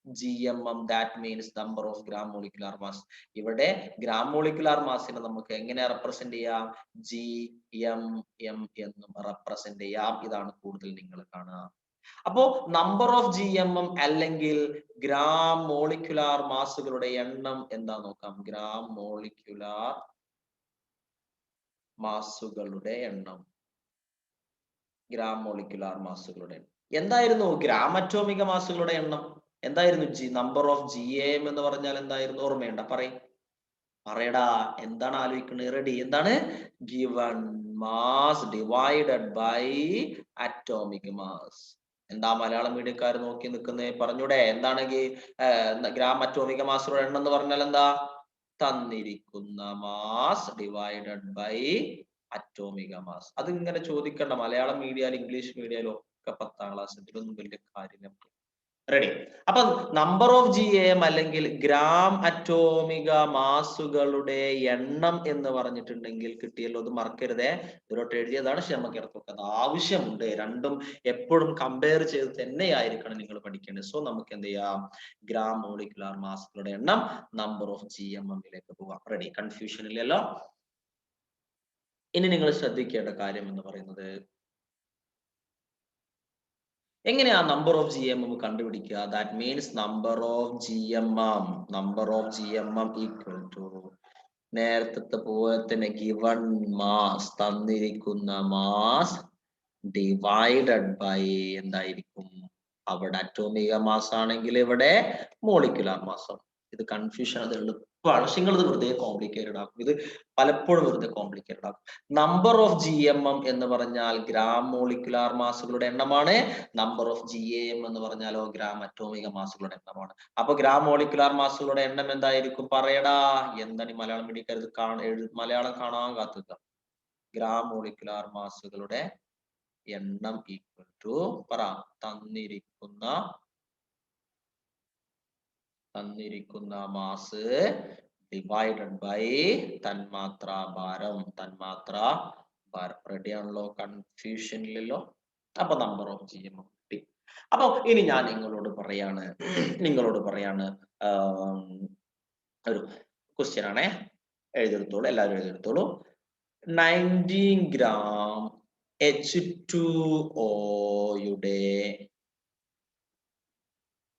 GMM, that means number of gram molecular mass. ഇവിടെ ഗ്രാം മോളിക്യുലാർ മാസിനെ നമുക്ക് എങ്ങനെ റെപ്രസെന്റ് ചെയ്യാം, GMM എന്നും റെപ്രസെന്റ് ചെയ്യാം. ഇതാണ് കൂടുതൽ നിങ്ങൾ കാണുക. അപ്പോ നമ്പർ ഓഫ് GMM അല്ലെങ്കിൽ ഗ്രാം മോളിക്യുലാർ മാസുകളുടെ എണ്ണം എന്താ നോക്കാം, ഗ്രാം മോളിക്യുലാർ മാസുകളുടെ എണ്ണം, ഗ്രാം മോളിക്യുലാർ മാസുകളുടെ എണ്ണം എന്തായിരുന്നു, ഗ്രാം അറ്റോമിക മാസുകളുടെ എണ്ണം എന്തായിരുന്നു, നമ്പർ ഓഫ് GAM എന്ന് പറഞ്ഞാൽ എന്തായിരുന്നു, ഓർമ്മയുണ്ട, പറയടാ, എന്താണ് ആലോചിക്കുന്നത്, റെഡി, എന്താണ്, given mass divided by atomic mass. എന്താ മലയാളം മീഡിയക്കാർ നോക്കി നിൽക്കുന്നേ, പറഞ്ഞൂടെ എന്താണ് ഗ്രാം അറ്റോമിക മാസുകളുടെ എണ്ണം എന്ന് പറഞ്ഞാൽ എന്താ, തന്നിരിക്കുന്ന മാസ് ഡിവൈഡഡ് ബൈ അറ്റോമിക മാസ്. അത് ഇങ്ങനെ ചോദിക്കണ്ട, മലയാളം മീഡിയയിലും ഇംഗ്ലീഷ് മീഡിയയിലും ഒക്കെ 10ാം ക്ലാസ്, ഇതിലൊന്നും വലിയ കാര്യം. റെഡി. അപ്പൊ നമ്പർ ഓഫ് GAM അല്ലെങ്കിൽ ഗ്രാം അറ്റോമിക മാസുകളുടെ എണ്ണം എന്ന് പറഞ്ഞിട്ടുണ്ടെങ്കിൽ കിട്ടിയല്ലോ, അത് മറക്കരുതേ, ഇവരോട്ട് എഴുതിയതാണ്, പക്ഷെ നമുക്ക് ഇടത്തൊക്കെ അത് ആവശ്യമുണ്ട്. രണ്ടും എപ്പോഴും കമ്പയർ ചെയ്ത് തന്നെയായിരിക്കണം നിങ്ങൾ പഠിക്കേണ്ടത്. സോ നമുക്ക് എന്ത് ചെയ്യാം, ഗ്രാം മോളിക്യുലാർ മാസുകളുടെ എണ്ണം നമ്പർ ഓഫ് GMM-ലേക്ക് പോവാം. റെഡി, കൺഫ്യൂഷൻ ഇല്ലല്ലോ. ഇനി നിങ്ങൾ ശ്രദ്ധിക്കേണ്ട കാര്യം എന്ന് പറയുന്നത്, എങ്ങനെയാ നമ്പർ ഓഫ് GMM കണ്ടുപിടിക്കുക, that means number of GMM equal to നേരത്തെ പോലെ തന്നെ ഗിവൺ മാസ്, തന്നിരിക്കുന്ന മാസ് ഡിവൈഡഡ് ബൈ എന്തായിരിക്കും, അവിടെ അറ്റോമിക മാസ് ആണെങ്കിൽ ഇവിടെ മോളിക്യുലാർ മാസ്. ഇത് കൺഫ്യൂഷൻ, അത് എളുപ്പമാണ്, പക്ഷെ നിങ്ങൾ ഇത് വെറുതെ കോംപ്ലിക്കേറ്റഡ് ആക്കും, ഇത് പലപ്പോഴും വെറുതെ കോംപ്ലിക്കേറ്റഡ് ആക്കും. നമ്പർ ഓഫ് GMM എന്ന് പറഞ്ഞാൽ ഗ്രാം മോളിക്യുലാർ മാസുകളുടെ എണ്ണമാണ്, നമ്പർ ഓഫ് GAM എന്ന് പറഞ്ഞാലോ ഗ്രാം അറ്റോമിക മാസുകളുടെ എണ്ണമാണ്. അപ്പൊ ഗ്രാം മോളിക്യുലാർ മാസുകളുടെ എണ്ണം എന്തായിരിക്കും, പറയടാ, എന്താണ് ഈ മലയാളം മീഡിയക്കാർ ഇത് മലയാളം കാണാൻ കാത്തുക, ഗ്രാം മോളിക്യുലാർ മാസുകളുടെ എണ്ണം ഈക്വൽ ടു പറ, തന്നിരിക്കുന്ന മാസ് ഡിവൈഡഡ് ബൈ തന്മാത്ര ഭാരം. റെഡി ആണല്ലോ, കൺഫ്യൂഷൻ ഇല്ലല്ലോ. അപ്പൊ നമ്പർ ഓഫ് GMM കിട്ടി. അപ്പൊ ഇനി ഞാൻ നിങ്ങളോട് പറയാണ് ഒരു ക്വസ്റ്റ്യൻ ആണേ, എഴുതിയെടുത്തോളൂ, എല്ലാവരും എഴുതിയെടുത്തോളൂ. 19 ഗ്രാം H2O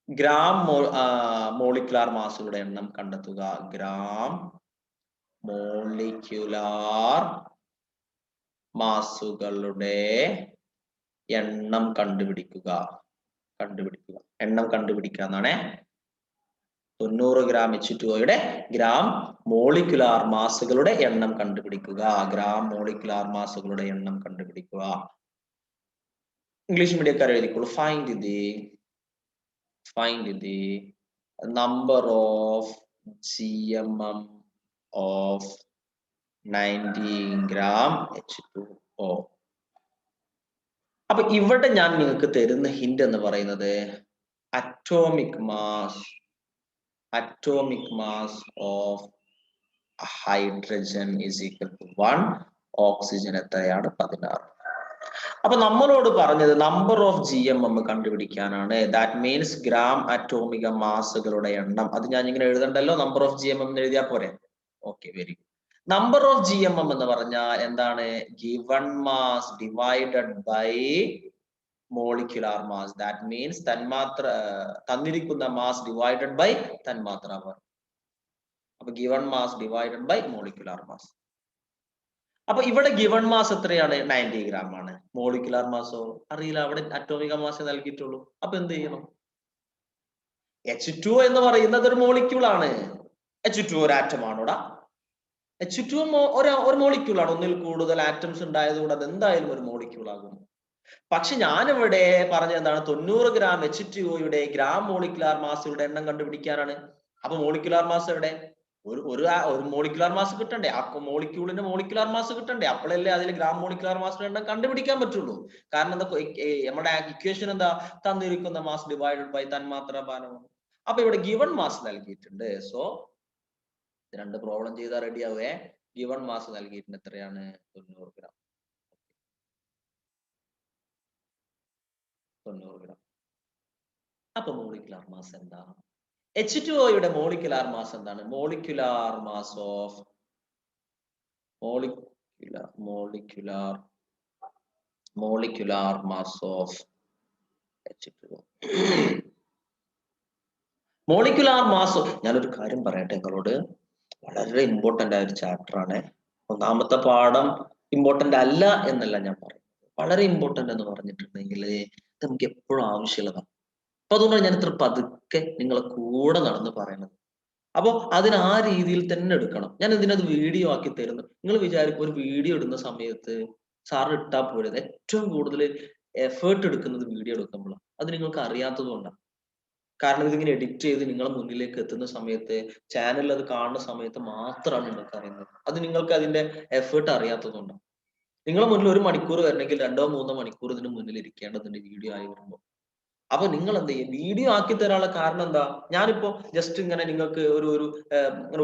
ഗ്രാം മോളിക്യുലാർ മാസുകളുടെ എണ്ണം കണ്ടെത്തുക. ഗ്രാം മോളിക്യുലാർ മാസുകളുടെ എണ്ണം കണ്ടുപിടിക്കുക. എണ്ണം കണ്ടുപിടിക്കുക എന്നാണ്. 90 ഗ്രാം H2O ഗ്രാം മോളിക്യുലാർ മാസുകളുടെ എണ്ണം കണ്ടുപിടിക്കുക. ഇംഗ്ലീഷ് മീഡിയക്കാർ എഴുതിക്കോളൂ. Find the number of GMM of 90 gram H2O. അപ്പൊ ഇവിടെ ഞാൻ നിങ്ങൾക്ക് തരുന്ന ഹിന്റ് എന്ന് പറയുന്നത് atomic mass of hydrogen is equal to 1, oxygen എത്രയാണ്? 16. അപ്പൊ നമ്മളോട് പറഞ്ഞത് നമ്പർ ഓഫ് GMM കണ്ടുപിടിക്കാനാണ്. ദാറ്റ് മീൻസ് ഗ്രാം അറ്റോമിക മാസുകളുടെ എണ്ണം. അത് ഞാൻ ഇങ്ങനെ എഴുതണ്ടല്ലോ, നമ്പർ ഓഫ് GMM എന്ന് എഴുതിയാൽ പോരെ? Okay, very good. Number of GMM എന്ന് പറഞ്ഞാൽ എന്താണ്? Given mass divided by molecular mass. That means തന്നിരിക്കുന്ന മാസ് ഡിവൈഡഡ് ബൈ തന്മാത്ര. അപ്പൊ given mass divided by molecular mass. അപ്പൊ ഇവിടെ ഗിവൺ മാസ് എത്രയാണ്? 90 ഗ്രാം ആണ്. മോളിക്യുലാർ മാസോ അറിയില്ല, അവിടെ അറ്റോമിക മാസ് നൽകിയിട്ടുള്ളൂ. അപ്പൊ എന്ത് ചെയ്യണം? H2O എന്ന് പറയുന്നത് ഒരു മോളിക്യൂൾ ആണ്. H2O ഒരു ആറ്റം ആണോടാ? H2O ഒരു മോളിക്യൂൾ ആണ്. ഒന്നിൽ കൂടുതൽ ആറ്റംസ് ഉണ്ടായതുകൊണ്ട് അത് എന്തായാലും ഒരു മോളിക്യൂൾ ആകും. പക്ഷെ ഞാനിവിടെ പറഞ്ഞത് എന്താണ്? 90 ഗ്രാം H2O ഗ്രാം മോളിക്യുലാർ മാസുകളുടെ എണ്ണം കണ്ടുപിടിക്കാനാണ്. അപ്പൊ മോളിക്യുലാർ മാസ് എവിടെ? ഒരു മോളിക്യുലാർ മാസ് കിട്ടണ്ടേ? ആ മോളിക്യൂളിന് മോളിക്യുലാർ മാസ് കിട്ടണ്ടേ? അപ്പോഴല്ലേ അതിൽ ഗ്രാം മോളിക്യുലാർ മാസിന്റെ എണ്ണം കണ്ടുപിടിക്കാൻ പറ്റുള്ളൂ. കാരണം എന്താ? നമ്മുടെ ഇക്വേഷൻ എന്താ? തന്നിരിക്കുന്ന മാസ് ഡിവൈഡഡ് ബൈ തന്മാത്ര ഭാരം. അപ്പൊ ഇവിടെ ഗിവൺ മാസ് നൽകിയിട്ടുണ്ട്. സോ രണ്ട് പ്രോബ്ലം ചെയ്താൽ റെഡി ആവേ. ഗിവൺ മാസ് നൽകിയിട്ടുണ്ട്. എത്രയാണ്? 90 ഗ്രാം. 90 ഗ്രാം. അപ്പൊ മോളിക്യുലാർ മാസ് എന്താ? H2O മോളിക്യുലാർ മാസ് എന്താണ്? Molecular mass of H2O. Molecular mass. ഞാനൊരു കാര്യം പറയട്ടെ നിങ്ങളോട്. വളരെ ഇമ്പോർട്ടന്റ് ആയ ഒരു ചാപ്റ്റർ ആണ്. ഒന്നാമത്തെ പാഠം ഇമ്പോർട്ടന്റ് അല്ല എന്നല്ല ഞാൻ പറയുന്നത്. വളരെ ഇമ്പോർട്ടന്റ് എന്ന് പറഞ്ഞിട്ടുണ്ടെങ്കിൽ ഇത് നമുക്ക് എപ്പോഴും ആവശ്യമുള്ളതാണ്. അപ്പൊ അതുകൊണ്ടാണ് ഞാൻ ഇത്ര പതുക്കെ നിങ്ങളെ കൂടെ നടന്ന് പറയുന്നത്. അപ്പൊ അതിന് ആ രീതിയിൽ തന്നെ എടുക്കണം. ഞാൻ ഇതിനത് വീഡിയോ ആക്കി തരുന്നു. നിങ്ങൾ വിചാരിക്കും ഒരു വീഡിയോ ഇടുന്ന സമയത്ത് സാറിന് ഇട്ടാൽ പോരുത്. ഏറ്റവും കൂടുതൽ എഫേർട്ട് എടുക്കുന്നത് വീഡിയോ എടുക്കുമ്പോഴാണ്. അത് നിങ്ങൾക്ക് അറിയാത്തത് കൊണ്ടാണ്. കാരണം ഇതിങ്ങനെ എഡിറ്റ് ചെയ്ത് നിങ്ങളെ മുന്നിലേക്ക് എത്തുന്ന സമയത്ത്, ചാനലിൽ അത് കാണുന്ന സമയത്ത് മാത്രമാണ് നിങ്ങൾക്ക് അറിയുന്നത്. അത് നിങ്ങൾക്ക് അതിന്റെ എഫേർട്ട് അറിയാത്തത് കൊണ്ടാണ്. നിങ്ങളെ മുന്നിൽ 1 മണിക്കൂർ വരണമെങ്കിൽ 2-3 മണിക്കൂർ ഇതിന് മുന്നിൽ ഇരിക്കേണ്ടതുണ്ട് വീഡിയോ ആയി വരുമ്പോൾ. അപ്പൊ നിങ്ങൾ എന്ത് ചെയ്യും? വീഡിയോ ആക്കി തരാനുള്ള കാരണം എന്താ? ഞാനിപ്പോ ജസ്റ്റ് ഇങ്ങനെ നിങ്ങൾക്ക് ഒരു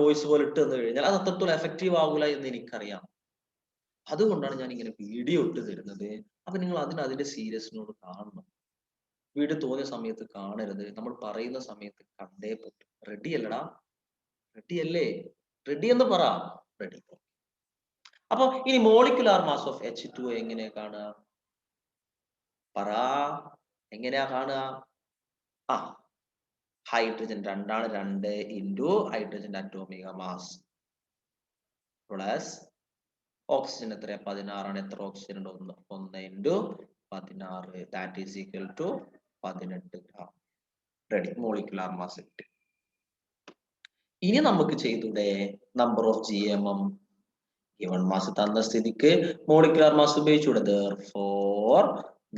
വോയിസ് പോലെ ഇട്ട് തന്നു കഴിഞ്ഞാൽ അത് അത്രത്തോളം എഫക്റ്റീവ് ആകൂല എന്ന് എനിക്കറിയാം. അതുകൊണ്ടാണ് ഞാൻ ഇങ്ങനെ വീഡിയോ ഇട്ട് തരുന്നത്. അപ്പൊ നിങ്ങൾ അതിന്റെ സീരിയസിനോട് കാണണം. വീഡിയോ തോന്നിയ സമയത്ത് കാണരുത്. നമ്മൾ പറയുന്ന സമയത്ത് കണ്ടേ പറ്റും. റെഡി അല്ലടാ? റെഡി അല്ലേ? റെഡി എന്ന് പറ. റെഡി. അപ്പൊ ഇനി മോളിക്യുലാർ മാസ് ഓഫ് H2O എങ്ങനെയാ കാണുക? പറ, എങ്ങനെയാ കാണുക? Hydrogen 2 into hydrogen atomic mass plus oxygen എത്ര? 16 എത്ര ഓക്സിജൻ ഉണ്ട്? 1 into 16. That is equal to 18 gram. Ready. Molecular mass കിട്ടി. ഇനി നമുക്ക് ചെയ്തൂടെ number of GMM? Given mass തന്ന സ്ഥിതിക്ക് മോളിക്യുലാർ മാസ് ഉപയോഗിച്ചൂടെ? therefore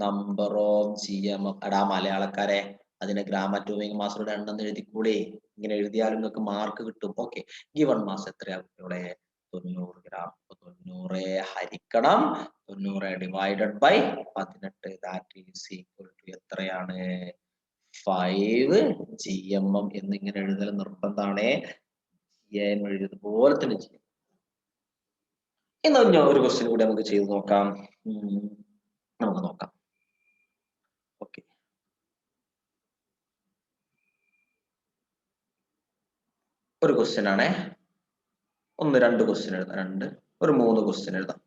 number of GMM. എടാ മലയാളക്കാരെ, അതിനെ ഗ്രാം അറ്റോമിക് മാസുകളുടെ എണ്ണം എഴുതിക്കൂടെ? ഇങ്ങനെ എഴുതിയാലും നിങ്ങൾക്ക് മാർക്ക് കിട്ടും. ഓക്കെ, ഗിവൺ മാസ് എത്രയാണ് ഇവിടെ? 90 ഗ്രാം. 90 ഹരിക്കണം 90 divided by 18. That is equal to എത്രയാണ്? 5 GMM എന്നിങ്ങനെ എഴുതൽ നിർബന്ധമാണ്. എഴുതിയതുപോലെ തന്നെ ചെയ്യും. എന്നാൽ ഞാൻ ഒരു ക്വസ്റ്റ്യൻ കൂടി നമുക്ക് ചെയ്ത് നോക്കാം. നമുക്ക് നോക്കാം. ഓക്കെ, ഒരു ക്വസ്റ്റ്യൻ ആണേ. 1-2 ക്വസ്റ്റ്യൻ എഴുതാം. 3 ക്വസ്റ്റ്യൻ എഴുതാം.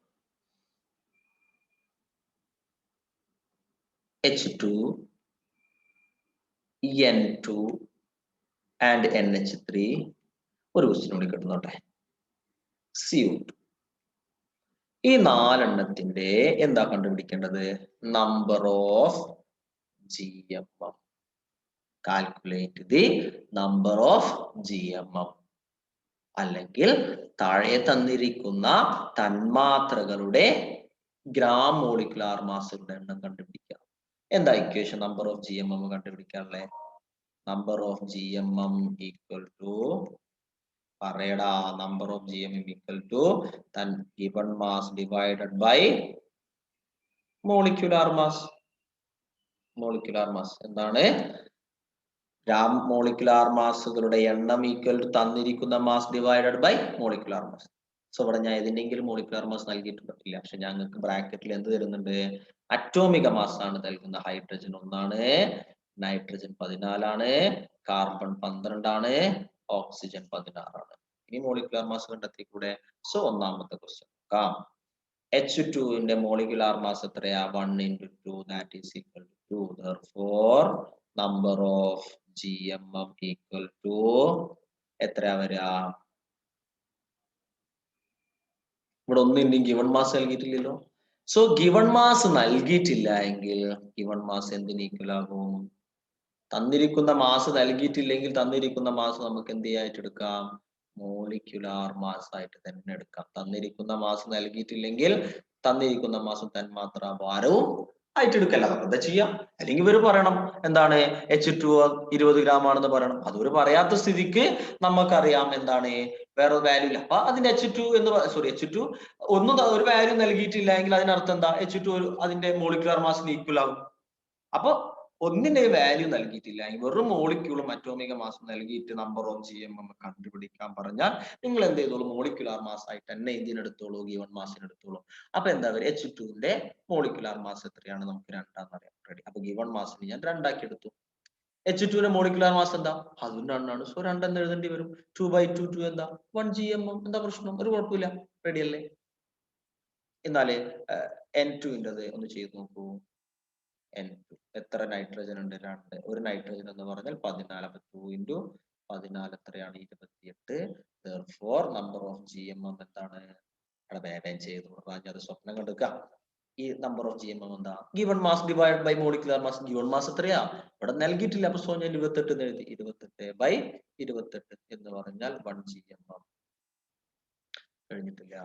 H2, N2 and NH3. ഒരു ക്വസ്റ്റ്യൻ കൂടി കിട്ടുന്നോട്ടെ. CO2. ഈ നാലെണ്ണത്തിന്റെ എന്താ കണ്ടുപിടിക്കേണ്ടത്? Number of GMM. Calculate the number of GMM. അല്ലെങ്കിൽ താഴെ തന്നിരിക്കുന്ന തന്മാത്രകളുടെ ഗ്രാം മോളിക്കുലാർ മാസുകളുടെ എണ്ണം കണ്ടുപിടിക്കുക. എന്താ ഇക്വേഷൻ നമ്പർ ഓഫ് GMM കണ്ടുപിടിക്കാറുള്ളത്? Number of GMM equal to പറയടാ, number of GMM equal to given mass divided by molecular mass. Molecular mass എന്താണ്? ഗ്രാം മോളിക്കുലാർ മാസുകളുടെ എണ്ണം ഈക്വൽ ടു തന്നിരിക്കുന്ന mass divided by molecular mass. So ഇവിടെ ഞാൻ ഏതിന്റെങ്കിലും molecular mass നൽകിയിട്ടില്ല, പക്ഷെ ഞങ്ങൾക്ക് ബ്രാക്കറ്റിൽ എന്ത് തരുന്നുണ്ട്? അറ്റോമിക മാസ് ആണ് നൽകുന്ന. ഹൈഡ്രജൻ 1 ആണ്, നൈട്രജൻ 14 ആണ്, കാർബൺ 12 ആണ്, ഓക്സിജൻ 16 ആണ്. ഇനി മോളിക്കുലാർ മാസ് കണ്ടെത്തിക്കൂടെ? സോ ഒന്നാമത്തെ ക്വസ്റ്റ്യൻ നോക്കാം. H2ന്റെ മോളിക്കുലാർ മാസ് എത്രയാ? 1 × 2 that is equal to 2. Therefore number of GMM equal to എത്രയാ വരാ? ഇവിടെ ഒന്നും ഗിവൺ മാസ് നൽകിയിട്ടില്ലല്ലോ. സോ ഗിവൺ മാസ് നൽകിയിട്ടില്ല എങ്കിൽ ഗിവൺ മാസ് എന്തിന് ഈക്വൽ ആകും? തന്നിരിക്കുന്ന മാസ് നൽകിയിട്ടില്ലെങ്കിൽ തന്നിരിക്കുന്ന മാസ് നമുക്ക് എന്ത് ചെയ്യായിട്ട് എടുക്കാം? മോളിക്കുലാർ മാസ് ആയിട്ട് തന്നെ എടുക്കാം. തന്നിരിക്കുന്ന മാസ് നൽകിയിട്ടില്ലെങ്കിൽ തന്നിരിക്കുന്ന മാസം തന്മാത്ര ഭാരവും ആയിട്ട് എടുക്കല്ല. നമുക്ക് എന്താ ചെയ്യാം? അല്ലെങ്കിൽ ഇവര് പറയണം എന്താണ്? H2 20 ഗ്രാം ആണെന്ന് പറയണം. അതൊരു പറയാത്ത സ്ഥിതിക്ക് നമുക്കറിയാം എന്താണ്? വേറെ വാല്യൂ ഇല്ല. അപ്പൊ അതിന്റെ H2 എന്ന് H2 ഒന്നും ഒരു വാല്യൂ നൽകിയിട്ടില്ല എങ്കിൽ അതിനർത്ഥം എന്താ? H2 അതിന്റെ മോളിക്കുലാർ മാസിന് ഈക്വൽ ആകും. അപ്പൊ ഒന്നിന്റെ വാല്യൂ നൽകിയിട്ടില്ല, വെറും മോളിക്യൂളും അറ്റോമിക മാസും നൽകിയിട്ട് നമ്പർ ഓഫ് GMM കണ്ടുപിടിക്കാൻ പറഞ്ഞാൽ നിങ്ങൾ എന്ത് ചെയ്തോളൂ? മോളിക്കുലാർ മാസ് ആയിട്ട് തന്നെ ഇതിനെടുത്തോളൂ, ഗിവൺ മാസിന് എടുത്തോളൂ. അപ്പൊ എന്താ പറയുക? H2ന്റെ മോളിക്കുലാർ മാസ് എത്രയാണ്? നമുക്ക് 2 അറിയാം. റെഡി. അപ്പൊ ഗിവൺ മാസിന് ഞാൻ 2 ആക്കി എടുത്തു. H2ന്റെ മോളിക്കുലാർ മാസ് എന്താ? അതും 2 ആണ്. സോ 2 എന്ന് എഴുതേണ്ടി വരും. 2/2 2 എന്താ? 1 GMM. എന്താ പ്രശ്നം? ഒരു കുഴപ്പമില്ല. റെഡി അല്ലേ? എന്നാലേ N2ൻ്റെത് ഒന്ന് ചെയ്ത് നോക്കൂ. N2 എത്ര നൈട്രജൻ ഉണ്ട്? 2. ഒരു നൈട്രജൻ എന്ന് പറഞ്ഞാൽ 14. അപ്പൊ 2 × 14 എത്രയാണ്? 28. Therefore number of GMM എന്താണ്? അവിടെ വേഗം ചെയ്തു അത് സ്വപ്നം കണ്ടെടുക്കുക. ഈ നമ്പർ ഓഫ് GMM എന്താ? Given mass divide by molecular mass. Given mass എത്രയാ? ഇവിടെ നൽകിയിട്ടില്ല. അപ്പൊ സോ ഞാൻ 28 എന്ന് എഴുതി. 28/28 എന്ന് പറഞ്ഞാൽ 1 GMM. കഴിഞ്ഞിട്ടില്ല.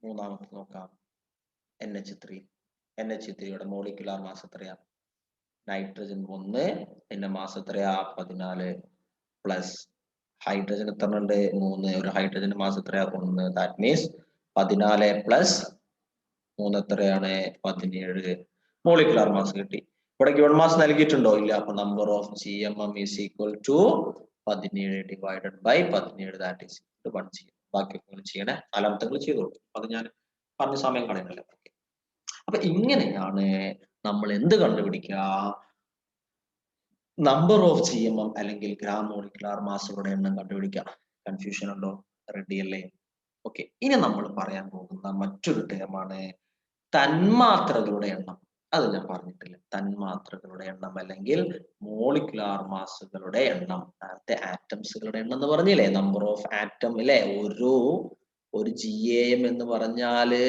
മൂന്നാമത്തെ നോക്കാം. NH3. NH3യുടെ മോളിക്കുലാർ മാസ് എത്രയാ? നൈട്രജൻ 1, പിന്നെ മാസ് എത്രയാ? 14 പ്ലസ് ഹൈഡ്രജൻ എത്ര ഉണ്ട്? 3. ഒരു ഹൈഡ്രജന്റെ മാസ് എത്രയാ? 1. ദാറ്റ് മീൻസ് 14 പ്ലസ് 3 എത്രയാണ്? 17 മോളിക്കുലാർ മാസ് കിട്ടി. ഇവിടെ ഗിവൺ മാസ് നൽകിയിട്ടുണ്ടോ? ഇല്ല. അപ്പൊ number of GMM is equal to 17 divided by 17 that is 1 GMM. ബാക്കിയൊക്കെ ചെയ്യണേ. നാലാമത്തെ ചെയ്തോളൂ. അത് ഞാൻ പറഞ്ഞ സമയം കളയുന്നില്ല. അപ്പൊ ഇങ്ങനെയാണ് നമ്മൾ എന്ത് കണ്ടുപിടിക്കുക? നമ്പർ ഓഫ് GMM അല്ലെങ്കിൽ ഗ്രാം മോളിക്കുലാർ മാസുകളുടെ എണ്ണം കണ്ടുപിടിക്കുക. കൺഫ്യൂഷൻ ഉണ്ടോ? റെഡി അല്ലേ? ഓക്കെ. ഇനി നമ്മൾ പറയാൻ പോകുന്ന മറ്റൊരു ടേമാണ് തന്മാത്രകളുടെ എണ്ണം. അത് ഞാൻ പറഞ്ഞിട്ടില്ല. തന്മാത്രകളുടെ എണ്ണം അല്ലെങ്കിൽ മോളിക്കുലാർ മാസുകളുടെ എണ്ണം. നേരത്തെ ആറ്റംസുകളുടെ എണ്ണം എന്ന് പറഞ്ഞില്ലേ? നമ്പർ ഓഫ് ആറ്റം അല്ലെ? ഒരു GAM എന്ന് പറഞ്ഞാല്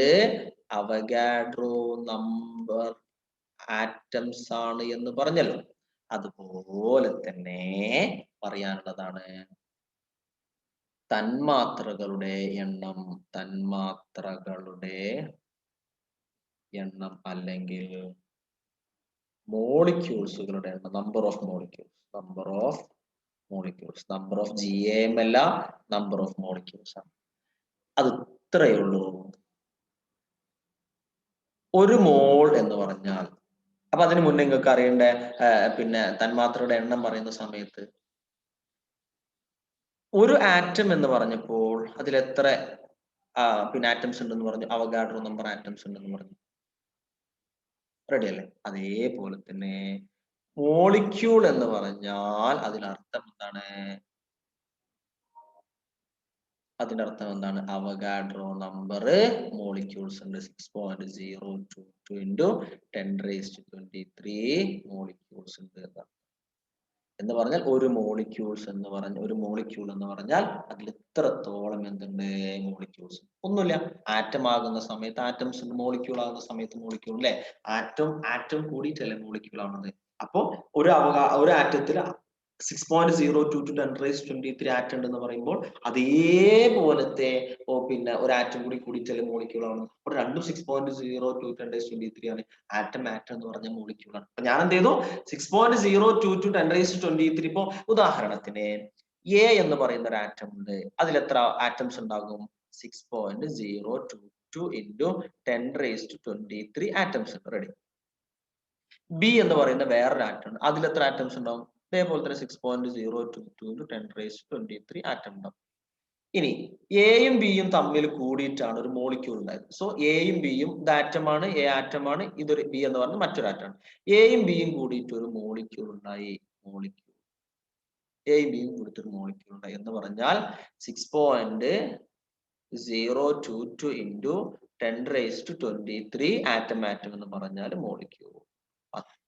അവഗാഡ്രോ നമ്പർ ആറ്റംസ് ആണ് എന്ന് പറഞ്ഞല്ലോ. അതുപോലെ തന്നെ പറയാനുള്ളതാണ് തന്മാത്രകളുടെ എണ്ണം. തന്മാത്രകളുടെ എണ്ണം അല്ലെങ്കിൽ മോളിക്യൂൾസുകളുടെ എണ്ണം. Number of molecules. Number of molecules. Number of GAM അല്ല, നമ്പർ ഓഫ് മോളിക്യൂൾസ് ആണ്. അത് ഇത്രയേ ഉള്ളൂ. ഒരു മോൾ എന്ന് പറഞ്ഞാൽ, അപ്പൊ അതിന് മുന്നേ നിങ്ങൾക്ക് അറിയേണ്ട പിന്നെ തന്മാത്രയുടെ എണ്ണം പറയുന്ന സമയത്ത് ഒരു ആറ്റം എന്ന് പറഞ്ഞപ്പോൾ അതിൽ എത്ര പിന്നെ ആറ്റംസ് ഉണ്ടെന്ന് പറഞ്ഞു? അവഗാഡ്രോ നമ്പർ ആറ്റംസ് ഉണ്ടെന്ന് പറഞ്ഞു. റെഡി അല്ലേ? അതേപോലെ തന്നെ മോളിക്യൂൾ എന്ന് പറഞ്ഞാൽ അതിനർത്ഥം എന്താണ്? അതിന്റെ അർത്ഥം എന്താണ്? അവഗാഡ്രോ നമ്പർ മോളിക്യൂൾസ് ഉണ്ട്. 6.022 × 10⁻23 മോളിക്യൂൾസ് ഉണ്ട്. എന്ന് പറഞ്ഞാൽ ഒരു മോളിക്യൂൾസ് എന്ന് പറഞ്ഞ ഒരു മോളിക്യൂൾ എന്ന് പറഞ്ഞാൽ അതിൽ എത്രത്തോളം എന്തുണ്ട് മോളിക്യൂൾസ്. ഒന്നുമില്ല, ആറ്റം ആകുന്ന സമയത്ത് ആറ്റംസ് മോളിക്യൂൾ ആകുന്ന സമയത്ത് മോളിക്യൂൾ അല്ലെ, ആറ്റം കൂടിയിട്ടല്ലേ മോളിക്യൂൾ ആവുന്നത്. അപ്പൊ ഒരു ആറ്റത്തിൽ 6.02 to 10⁻23 ആറ്റം ഉണ്ടെന്ന് പറയുമ്പോൾ അതേപോലത്തെ പിന്നെ ഒരു ആറ്റം കൂടിയിട്ടല്ലേ മോളിക്യൂൾ ആവുന്നത്. അപ്പോൾ രണ്ടും 6.02 10⁻23 ആണ്. ആറ്റം എന്ന് പറഞ്ഞ മോളിക്യൂൾ ആണ്. അപ്പൊ ഞാൻ എന്ത് ചെയ്തു, 6.02 to 10⁻23. ഇപ്പൊ ഉദാഹരണത്തിന് എ എന്ന് പറയുന്ന ഒരു ആറ്റം ഉണ്ട്, അതിൽ എത്ര ആറ്റംസ് ഉണ്ടാകും? 6.022 into 10⁻23 ആറ്റംസ് ഉണ്ട്. റെഡി. ബി എന്ന് പറയുന്ന വേറൊരു ആറ്റം ഉണ്ട്, അതിൽ എത്ര ആറ്റംസ് ഉണ്ടാവും? അതേപോലെ തന്നെ 6.022 into 10⁻23 ആറ്റം ഉണ്ടാവും. ഇനി എയും ബിയും തമ്മിൽ കൂടിയിട്ടാണ് ഒരു മോളിക്യൂൾ ഉണ്ടായത്. സോ എയും ബിയും ഇത് ആറ്റമാണ്, എ ആറ്റമാണ്, ഇതൊരു ബി എന്ന് പറഞ്ഞ മറ്റൊരു ആറ്റമാണ്. എയും ബിയും കൂടിയിട്ട് ഒരു മോളിക്യൂൾ ഉണ്ടായി. എയും ബിയും കൂടിയിട്ട് ഒരു മോളിക്യൂൾ ഉണ്ടായി എന്ന് പറഞ്ഞാൽ 6.022 into 10⁻23 ആറ്റം എന്ന് പറഞ്ഞാൽ മോളിക്യൂൾ.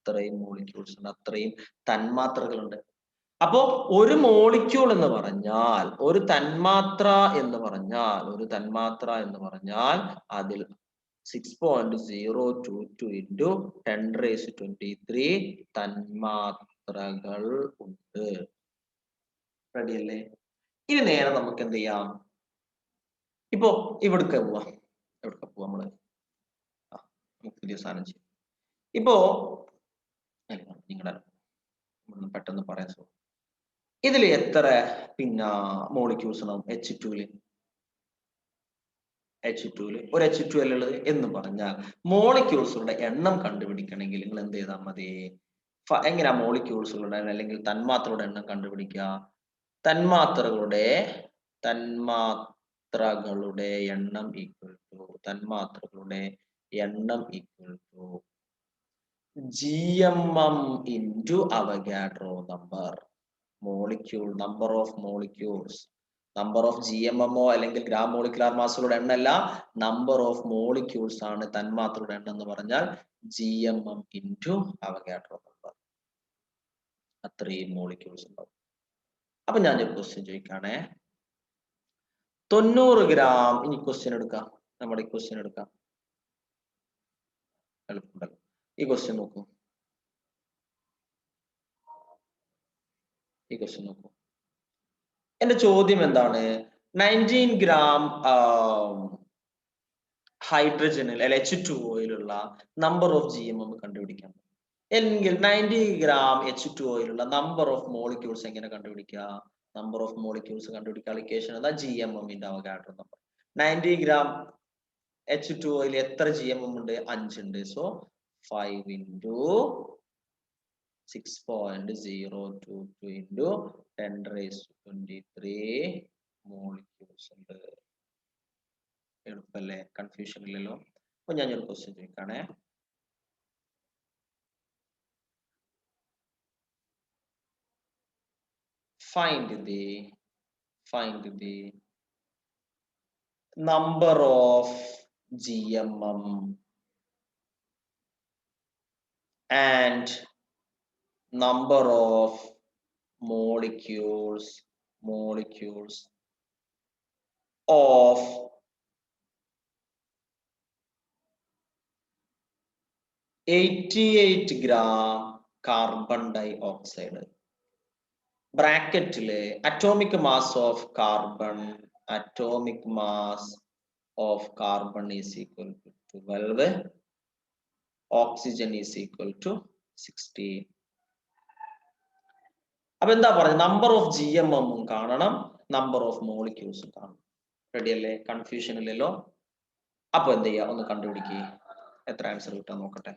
അത്രയും മോളിക്യൂൾസ് ഉണ്ട്, അത്രയും തന്മാത്രകളുണ്ട്. അപ്പോ ഒരു മോളിക്യൂൾ എന്ന് പറഞ്ഞാൽ, ഒരു തന്മാത്ര എന്ന് പറഞ്ഞാൽ അതിൽ 6.022 into 10⁻23 തന്മാത്രകൾ ഉണ്ട്. റെഡിയല്ലേ? ഇനി നേരെ നമുക്ക് എന്ത് ചെയ്യാം, ഇപ്പോ ഇവിടേക്ക് പോവാം. നമ്മള് നമുക്ക് പുതിയ സാധനം ചെയ്യാം. ഇപ്പോ നിങ്ങളുടെ പെട്ടെന്ന് പറയാൻ സോ ഇതിൽ എത്ര പിന്നെ മോളിക്യൂൾസ് ഉണ്ടാവും? H2ല് ഒരു H2L ഉള്ളത് എന്ന് പറഞ്ഞാൽ മോളിക്യൂൾസുകളുടെ എണ്ണം കണ്ടുപിടിക്കണമെങ്കിൽ നിങ്ങൾ എന്ത് ചെയ്താൽ മതി? എങ്ങനെയാ മോളിക്യൂൾസുകളുടെ അല്ലെങ്കിൽ തന്മാത്രകളുടെ എണ്ണം കണ്ടുപിടിക്കുക? തന്മാത്രകളുടെ എണ്ണം equal to GMM into Avogadro number. Number of molecules, number of GMMO അല്ലെങ്കിൽ ഗ്രാം മോളിക്കുലാർ മാസുകളുടെ എണ്ണല്ല, നമ്പർ ഓഫ് മോളിക്യൂൾസ് ആണ് തന്മാത്രയുടെ എണ്ണം എന്ന് പറഞ്ഞാൽ GMM into അവഗാഡ്രോ നമ്പർ. അത്രയും മോളിക്യൂൾസ് ഉണ്ടാവും. അപ്പൊ ഞാൻ ഒരു ക്വസ്റ്റ്യൻ ചോദിക്കാണേ. 90 ഗ്രാം, ഇനി ക്വസ്റ്റ്യൻ എടുക്കാം, നമ്മുടെ ഈ ക്വസ്റ്റ്യൻ എടുക്കാം, എളുപ്പമുണ്ടല്ലോ. ഈ ക്വസ്റ്റ്യൻ നോക്കൂ, എന്റെ ചോദ്യം എന്താണ്? 19 ഗ്രാം ഹൈഡ്രജനിൽ അല്ലെ H2Oയിലുള്ള നമ്പർ ഓഫ് GMM കണ്ടുപിടിക്കാം. എങ്കിൽ 90 ഗ്രാം H2Oയിലുള്ള നമ്പർ ഓഫ് മോളിക്യൂൾസ് എങ്ങനെ കണ്ടുപിടിക്കുക? നമ്പർ ഓഫ് മോളിക്യൂൾസ് കണ്ടുപിടിക്കുക ഇക്വേഷൻ എന്താ? GMM into Avogadro number. 90 gram H2Oയിൽ എത്ര GMM ഉണ്ട്? 5 ഉണ്ട്. സോ 5 into 6.022 into 10⁻23 മോളിക്യൂൾസ് ഉണ്ട്. എളുപ്പല്ലേ? കൺഫ്യൂഷൻ ഇല്ലല്ലോ. അപ്പൊ ഞാൻ ഒരു question ചോദിക്കാണേ. Find the number of GMM and number of molecules of 88 gram carbon dioxide. ബ്രാക്കറ്റില് atomic mass of carbon is equal to 12, oxygen is equal to 16. അപ്പൊ എന്താ പറയുക? നമ്പർ ഓഫ് GMM കാണണം, number of മോളിക്യൂൾസും കാണണം. Ready അല്ലേ? Confusion ഇല്ലല്ലോ. അപ്പൊ എന്ത് ചെയ്യാ, ഒന്ന് കണ്ടുപിടിക്കുക, എത്ര ആൻസർ കിട്ടാൻ നോക്കട്ടെ.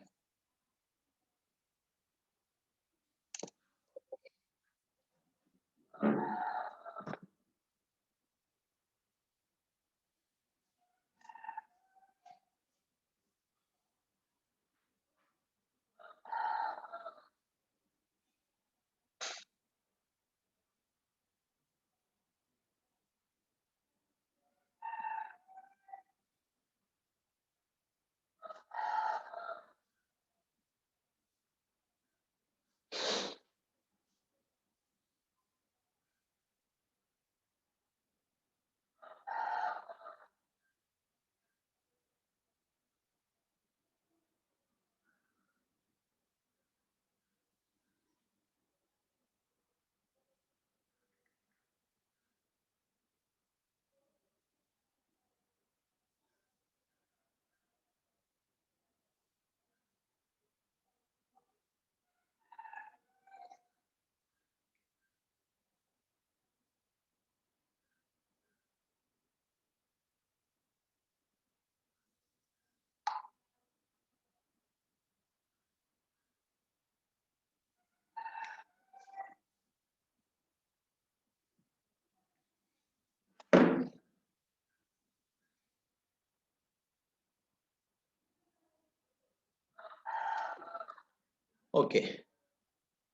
ഓക്കെ,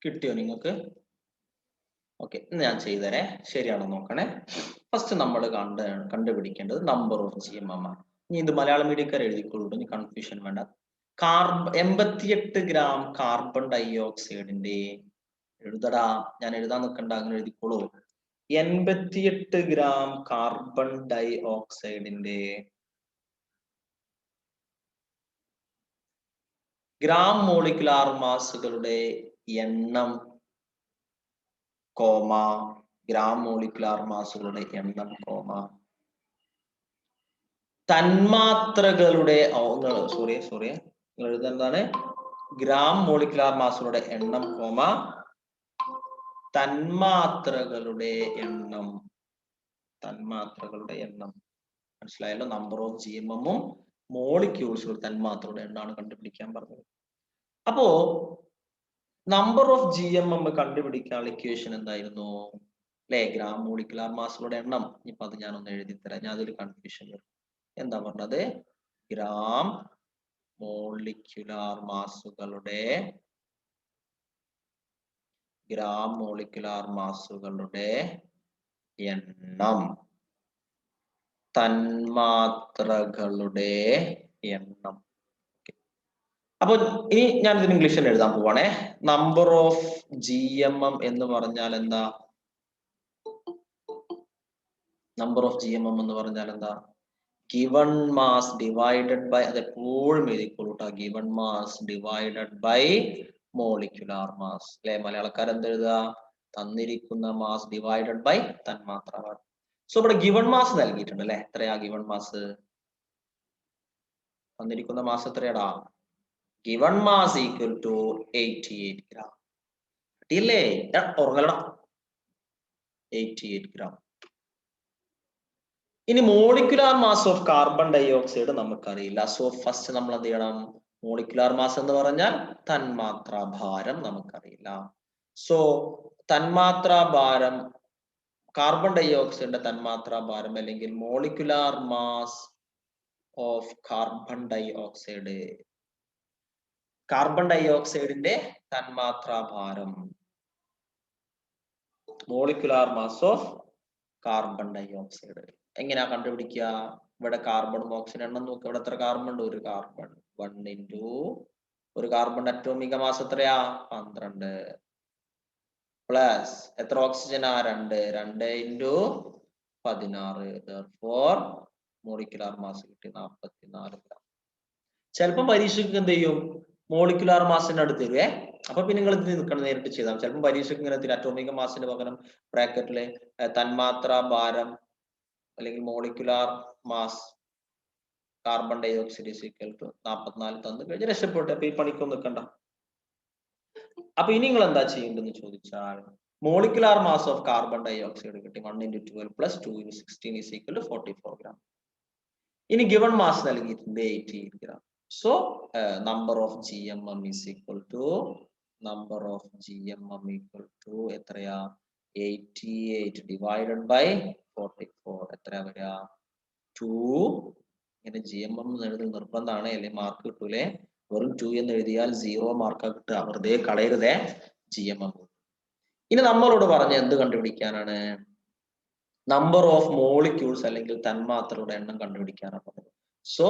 കിട്ടിയോ നിങ്ങൾക്ക്? ഓക്കെ, ഞാൻ ചെയ്തരേ, ശരിയാണോ നോക്കണേ. ഫസ്റ്റ് നമ്മൾ കണ്ടുപിടിക്കേണ്ടത് നമ്പർ ഓഫ് GMM. ഇനി ഇത് മലയാളം മീഡിയക്കാർ എഴുതിക്കൊള്ളൂ, ഇനി കൺഫ്യൂഷൻ വേണ്ട. 88 ഗ്രാം കാർബൺ ഡൈ ഓക്സൈഡിന്റെ, എഴുതടാ, ഞാൻ എഴുതാൻ നിൽക്കണ്ട, അങ്ങനെ എഴുതിക്കോളൂ. 88 ഗ്രാം കാർബൺ ഡൈ ഓക്സൈഡിന്റെ ഗ്രാം മോളിക്കുലാർ മാസുകളുടെ എണ്ണം, കോമ, ഗ്രാം മോളിക്കുലാർ മാസുകളുടെ എണ്ണം, കോമ, തന്മാത്രകളുടെ സോറി നിങ്ങൾ എഴുതുന്നതാണ് ഗ്രാം മോളിക്കുലാർ മാസുകളുടെ എണ്ണം, കോമ, തന്മാത്രകളുടെ എണ്ണം, മനസ്സിലായല്ലോ? നമ്പർ ഓഫ് GMM മോളിക്യൂൾസുകൾ, തന്മാത്രകളുടെ എണ്ണമാണ് കണ്ടുപിടിക്കാൻ പറഞ്ഞത്. അപ്പോ നമ്പർ ഓഫ് GMM കണ്ടുപിടിക്കാനുള്ള ഇക്വേഷൻ എന്തായിരുന്നു അല്ലെ? ഗ്രാം മോളിക്കുലാർ മാസുകളുടെ എണ്ണം. ഇപ്പൊ അത് ഞാനൊന്ന് എഴുതി തരാം, ഞാൻ അതൊരു കൺഫ്യൂഷൻ വരും. എന്താ പറഞ്ഞത്? ഗ്രാം മോളിക്കുലാർ മാസുകളുടെ എണ്ണം, തന്മാത്രകളുടെ എണ്ണം. അപ്പൊ ഇനി ഞാൻ ഇതിന് ഇംഗ്ലീഷിൽ എഴുതാൻ പോവാണേ. നമ്പർ ഓഫ് GMM എന്ന് പറഞ്ഞാൽ എന്താ? നമ്പർ ഓഫ് GMM എന്ന് പറഞ്ഞാൽ എന്താ? ഗിവൺ മാസ് ഡിവൈഡഡ് ബൈ, അത് എപ്പോഴും എഴുതിക്കോളൂ കേട്ടോ, given mass divided by molecular mass അല്ലെ? മലയാളക്കാർ എന്തെഴുതുക? തന്നിരിക്കുന്ന മാസ് ഡിവൈഡഡ് ബൈ തന്മാത്ര. സോ ഇവിടെ ഗിവൺ മാസ് നൽകിയിട്ടുണ്ട് അല്ലെ? എത്രയാ ഗിവൺ മാസ്? തന്നിരിക്കുന്ന മാസ് എത്രയാടാ? Given mass equal to 88 gram. കിട്ടിയില്ലേ? ഉറങ്ങലടാ, 88 ഗ്രാം. ഇനി molecular mass of carbon dioxide നമുക്കറിയില്ല. സോ ഫസ്റ്റ് നമ്മൾ എന്ത് ചെയ്യണം? മോളിക്കുലാർ മാസ് എന്ന് പറഞ്ഞാൽ തന്മാത്രാ ഭാരം നമുക്കറിയില്ല. സോ തന്മാത്രാ ഭാരം, കാർബൺ ഡൈ ഓക്സൈഡിന്റെ തന്മാത്രാ ഭാരം അല്ലെങ്കിൽ molecular mass of carbon dioxide, carbon ഡൈ ഓക്സൈഡിന്റെ തന്മാത്രാ ഭാരം, molecular mass of carbon dioxide എങ്ങനെയാ കണ്ടുപിടിക്കുക? ഇവിടെ കാർബണും ഓക്സിജൻ എണ്ണം നോക്കുക. ഇവിടെ എത്ര കാർബൺ ഉണ്ട്? ഒരു കാർബൺ. 1 ഇൻറ്റു ഒരു കാർബൺ അറ്റോമിക മാസ് എത്രയാ? 12 പ്ലസ് എത്ര ഓക്സിജനാ? 2. 2 ഇൻറ്റു 16. therefore മോളിക്കുലാർ മാസ് കിട്ടി 44 ഗ്രാം. ചിലപ്പോൾ പരീക്ഷയ്ക്ക് എന്ത് ചെയ്യും? മോളിക്കുലാർ മാസിന്റെ അടുത്ത് തരുവേ. അപ്പൊ പിന്നെ നിങ്ങൾ ഇത് നിൽക്കണം, നേരിട്ട് ചെയ്താൽ. ചിലപ്പോൾ പരീക്ഷയ്ക്ക് ഇങ്ങനെ അറ്റോമിക മാസിന്റെ പകരം ബ്രാക്കറ്റില് തന്മാത്രാ ഭാരം അല്ലെങ്കിൽ molecular mass carbon dioxide is equal to 44 തന്നു കഴിഞ്ഞ് രക്ഷപ്പെട്ടു. അപ്പൊ ഈ പണിക്കൊന്നും നിൽക്കണ്ട. അപ്പൊ ഇനി നിങ്ങൾ എന്താ ചെയ്യേണ്ടതെന്ന് ചോദിച്ചാൽ, molecular mass of carbon dioxide കിട്ടി. 1 into 12 plus 2 into 16 is equal to 44 gram. ഇനി ഗിവൺ മാസ് നൽകിയിട്ടുണ്ട് 88 gram. So number of GMM is equal to, number of GMM equal to എത്രയാ? 88 ഡിവൈഡഡ് ബൈ 44 എത്രയാ വരിക? 2. ഇങ്ങനെ GMM എഴുതൽ നിർബന്ധമാണ്, അല്ലെങ്കിൽ mark കിട്ടൂലേ. വെറും 2 എന്ന് എഴുതിയാൽ 0 മാർക്കാ കിട്ടുക. വെറുതെ കളയരുതേ GMM. ഇനി നമ്മളോട് പറഞ്ഞ എന്ത് കണ്ടുപിടിക്കാനാണ്? നമ്പർ ഓഫ് മോളിക്യൂൾസ് അല്ലെങ്കിൽ തന്മാത്രയുടെ എണ്ണം കണ്ടുപിടിക്കാനാണ് പറഞ്ഞത്. സോ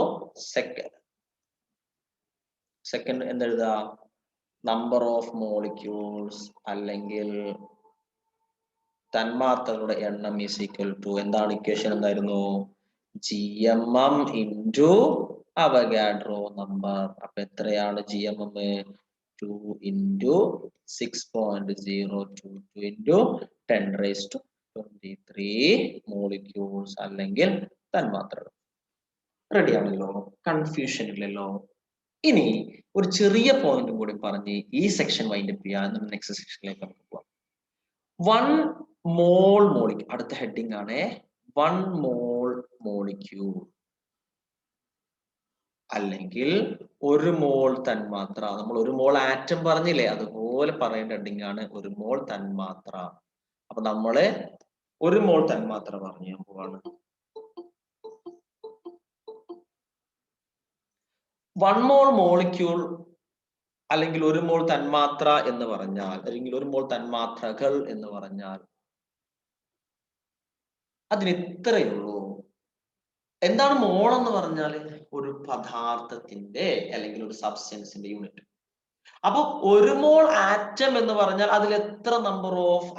സെക്കൻഡ് എന്തെഴുതാ? നമ്പർ ഓഫ് മോളിക്യൂൾസ് അല്ലെങ്കിൽ തന്മാത്രകളുടെ എണ്ണം ഈസ് ഈക്വൽ ടു, എന്താണ് ഇക്വേഷൻ? എന്തായിരുന്നു? GMM into Avogadro number. അപ്പൊ എത്രയാണ് GMM? 2 ഇൻറ്റു 6.022 ഇൻറ്റു 10⁻23 മോളിക്യൂൾസ് അല്ലെങ്കിൽ തന്മാത്രകൾ. റെഡി ആണല്ലോ? കൺഫ്യൂഷൻ ഇല്ലല്ലോ? ഇനി ഒരു ചെറിയ പോയിന്റും കൂടി പറഞ്ഞ് ഈ സെക്ഷൻ വൈൻഡപ്പ് ചെയ്യാൻ നെക്സ്റ്റ് സെക്ഷനിലേക്ക് നമുക്ക് പോവാം. 1 മോൾ മോളിക്യൂൾ, അടുത്ത ഹെഡിങ് ആണ്. 1 മോൾ മോളിക്യൂൾ അല്ലെങ്കിൽ 1 മോൾ തന്മാത്ര. നമ്മൾ 1 മോൾ ആറ്റം പറഞ്ഞില്ലേ, അതുപോലെ പറയേണ്ട ഹെഡിങ് ആണ് 1 മോൾ തന്മാത്ര. അപ്പൊ നമ്മള് 1 മോൾ തന്മാത്ര പറഞ്ഞു പോവാണ്. 1 മോൾ മോളിക്യൂൾ അല്ലെങ്കിൽ ഒരു മോൾ തന്മാത്ര എന്ന് പറഞ്ഞാൽ, അല്ലെങ്കിൽ ഒരു മോൾ തന്മാത്രകൾ എന്ന് പറഞ്ഞാൽ അതിന് ഇത്രയേ ഉള്ളൂ. എന്താണ് മോൾ എന്ന് പറഞ്ഞാൽ? ഒരു പദാർത്ഥത്തിന്റെ അല്ലെങ്കിൽ ഒരു സബ്സ്റ്റൻസിന്റെ യൂണിറ്റ്. അപ്പൊ ഒരു മോൾ ആറ്റം എന്ന് പറഞ്ഞാൽ അതിൽ എത്ര നമ്പർ ഓഫ്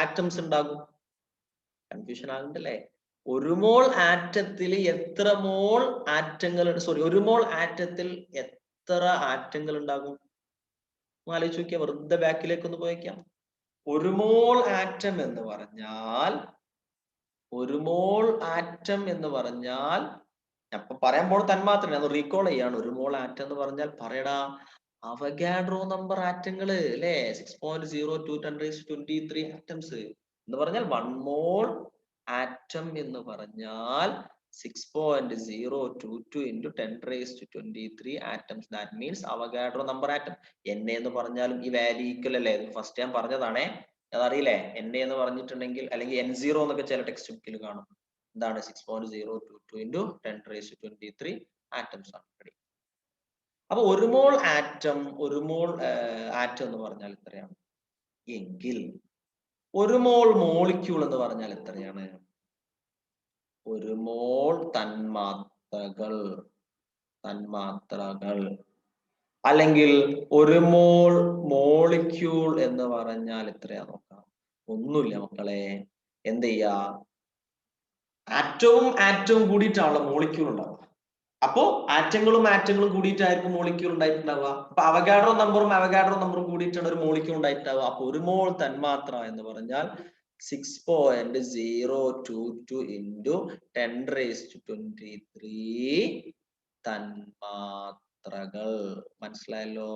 ആറ്റംസ് ഉണ്ടാകും? കൺഫ്യൂഷൻ ആകുന്നുണ്ടല്ലേ? ഒരു മോൾ ആറ്റത്തിൽ എത്ര മോൾ ആറ്റങ്ങൾ, സോറി, ഒരു മോൾ ആറ്റത്തിൽ എത്ര ആറ്റങ്ങൾ ഉണ്ടാകും? ആലോചിച്ച് നോക്കിയാൽ, വെറുതെ ബാക്കിലേക്ക് ഒന്ന് പോയേക്കാം. ഒരു മോൾ ആറ്റം എന്ന് പറഞ്ഞാൽ, ഒരു മോൾ ആറ്റം എന്ന് പറഞ്ഞാൽ, അപ്പൊ പറയാൻ പോണ തന്മാത്ര അത് റീകോൾ ചെയ്യാണ്. ഒരു മോൾ ആറ്റം എന്ന് പറഞ്ഞാൽ പറയടാ, അവഗാഡ്രോ നമ്പർ ആറ്റങ്ങള് അല്ലെ, 6.02 10⁻23 ആറ്റംസ് എന്ന് പറഞ്ഞാൽ 1 മോൾ ആറ്റം എന്ന് പറഞ്ഞാൽ 6.022 into 10⁻23 atoms. That means Avogadro number atom. N എന്ന് പറഞ്ഞാലും ഈ വാല്യൂ ഈക്വൽ അല്ലേ? ഫസ്റ്റ് ഞാൻ പറഞ്ഞതാണേ, അതറിയില്ലേ? എൻ എന്ന് പറഞ്ഞിട്ടുണ്ടെങ്കിൽ, അല്ലെങ്കിൽ N0 എന്നൊക്കെ ചില ടെക്സ്റ്റ് ബുക്കിൽ കാണും. എന്താണ്? 6.022 into 10⁻23 ആറ്റംസ് ആണ്. അപ്പൊ ഒരു മോൾ ആറ്റം, ഒരു മോൾ ആറ്റം എന്ന് പറഞ്ഞാൽ എത്രയാണ്? എങ്കിൽ ഒരു മോൾ മോളിക്യൂൾ എന്ന് പറഞ്ഞാൽ എത്രയാണ്? ഒരു മോൾ തന്മാത്രകൾ, തന്മാത്രകൾ. അല്ലെങ്കിൽ ഒരു മോൾ മോളിക്യൂൾ എന്ന് പറഞ്ഞാൽ എത്രയാ നോക്കാം. ഒന്നുമില്ല മക്കളെ, എന്ത് ചെയ്യാ? ആറ്റവും ആറ്റവും കൂടിയിട്ടാണല്ലോ മോളിക്യൂൾ ഉണ്ടാവുക. അപ്പോ ആറ്റങ്ങളും കൂടിയിട്ടായിരിക്കും മോളിക്യൂൾ ഉണ്ടായിട്ടുണ്ടാവുക. അപ്പൊ അവഗാഡ്രോ നമ്പറും കൂടിയിട്ടാണ് ഒരു മോളിക്യൂൾ ഉണ്ടായിട്ടുണ്ടാവുക. അപ്പൊ ഒരു മോൾ തന്മാത്ര എന്ന് പറഞ്ഞാൽ 6.022 into 10⁻23 തന്മാത്രകൾ. മനസ്സിലായല്ലോ?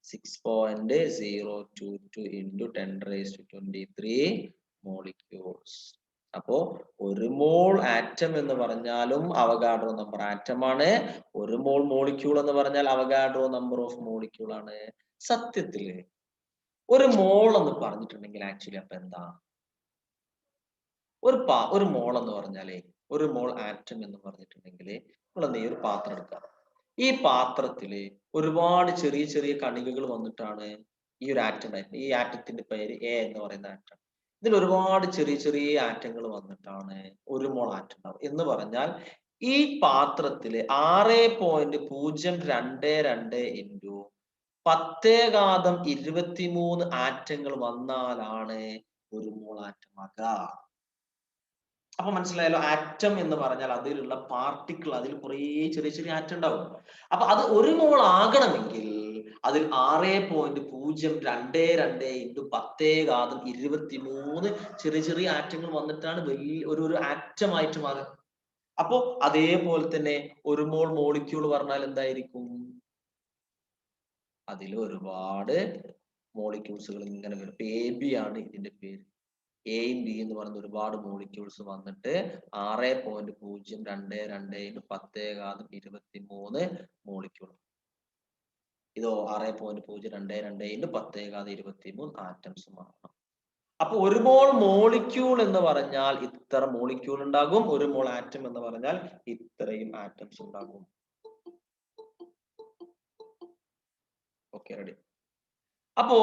6.022 into 10⁻23 മോളിക്യൂൾസ്. അപ്പോ ഒരു മോൾ ആറ്റം എന്ന് പറഞ്ഞാലും അവഗാഡ്രോ നമ്പർ ആറ്റമാണ്. ഒരു മോൾ മോളിക്യൂൾ എന്ന് പറഞ്ഞാൽ അവഗാഡ്രോ നമ്പർ ഓഫ് മോളിക്യൂൾ ആണ്. സത്യത്തില് ഒരു മോൾ എന്ന് പറഞ്ഞിട്ടുണ്ടെങ്കിൽ ആക്ച്വലി അപ്പൊ എന്താ? ഒരു മോൾ എന്ന് പറഞ്ഞാലേ, ഒരു മോൾ ആറ്റം എന്ന് പറഞ്ഞിട്ടുണ്ടെങ്കിൽ നമ്മൾ എന്ത് ചെയ്യും? ഒരു പാത്രം എടുക്കുക. ഈ പാത്രത്തില് ഒരുപാട് ചെറിയ ചെറിയ കണികകൾ വന്നിട്ടാണ് ഈ ഒരു ആറ്റം ഉണ്ടായിരുന്നത്. ഈ ആറ്റത്തിന്റെ പേര് എ എന്ന് പറയുന്ന ആറ്റം. ഇതിൽ ഒരുപാട് ചെറിയ ചെറിയ ആറ്റങ്ങൾ വന്നിട്ടാണ് ഒരു മോൾ ആറ്റം ഉണ്ടാവുക. എന്ന് പറഞ്ഞാൽ ഈ പാത്രത്തില് 6.022 into 10⁻23 ആറ്റങ്ങൾ വന്നാലാണ് ഒരു മോൾ ആറ്റം ആക്കുക. അപ്പൊ മനസ്സിലായല്ലോ? ആറ്റം എന്ന് പറഞ്ഞാൽ അതിലുള്ള പാർട്ടിക്കിൾ, അതിൽ കുറേ ചെറിയ ചെറിയ ആറ്റം ഉണ്ടാവും. അപ്പൊ അത് ഒരു മോൾ ആകണമെങ്കിൽ അതിൽ 6.022 into 10⁻23 ചെറിയ ചെറിയ ആറ്റങ്ങൾ വന്നിട്ടാണ് വലിയ ഒരു ആറ്റമായിട്ട് മാറുക. അപ്പോ അതേപോലെ തന്നെ ഒരു മോൾ മോളിക്യൂൾ പറഞ്ഞാൽ എന്തായിരിക്കും? അതിൽ ഒരുപാട് മോളിക്യൂൾസുകൾ ഇങ്ങനെ വരും. AB ആണ് ഇതിന്റെ പേര്. എയും ബി എന്ന് പറയുന്ന ഒരുപാട് മോളിക്യൂൾസ് വന്നിട്ട് 6.022 into 10⁻23 മോളിക്യൂൾ. ഇതോ 6.022 into 10⁻23 ആറ്റംസ് മാറണം. അപ്പൊ ഒരു മോൾ മോളിക്യൂൾ എന്ന് പറഞ്ഞാൽ ഇത്ര മോളിക്യൂൾ ഉണ്ടാകും. ഒരു മോൾ ആറ്റം എന്ന് പറഞ്ഞാൽ ഇത്രയും ആറ്റംസ് ഉണ്ടാകും. Okay, ready. അപ്പോ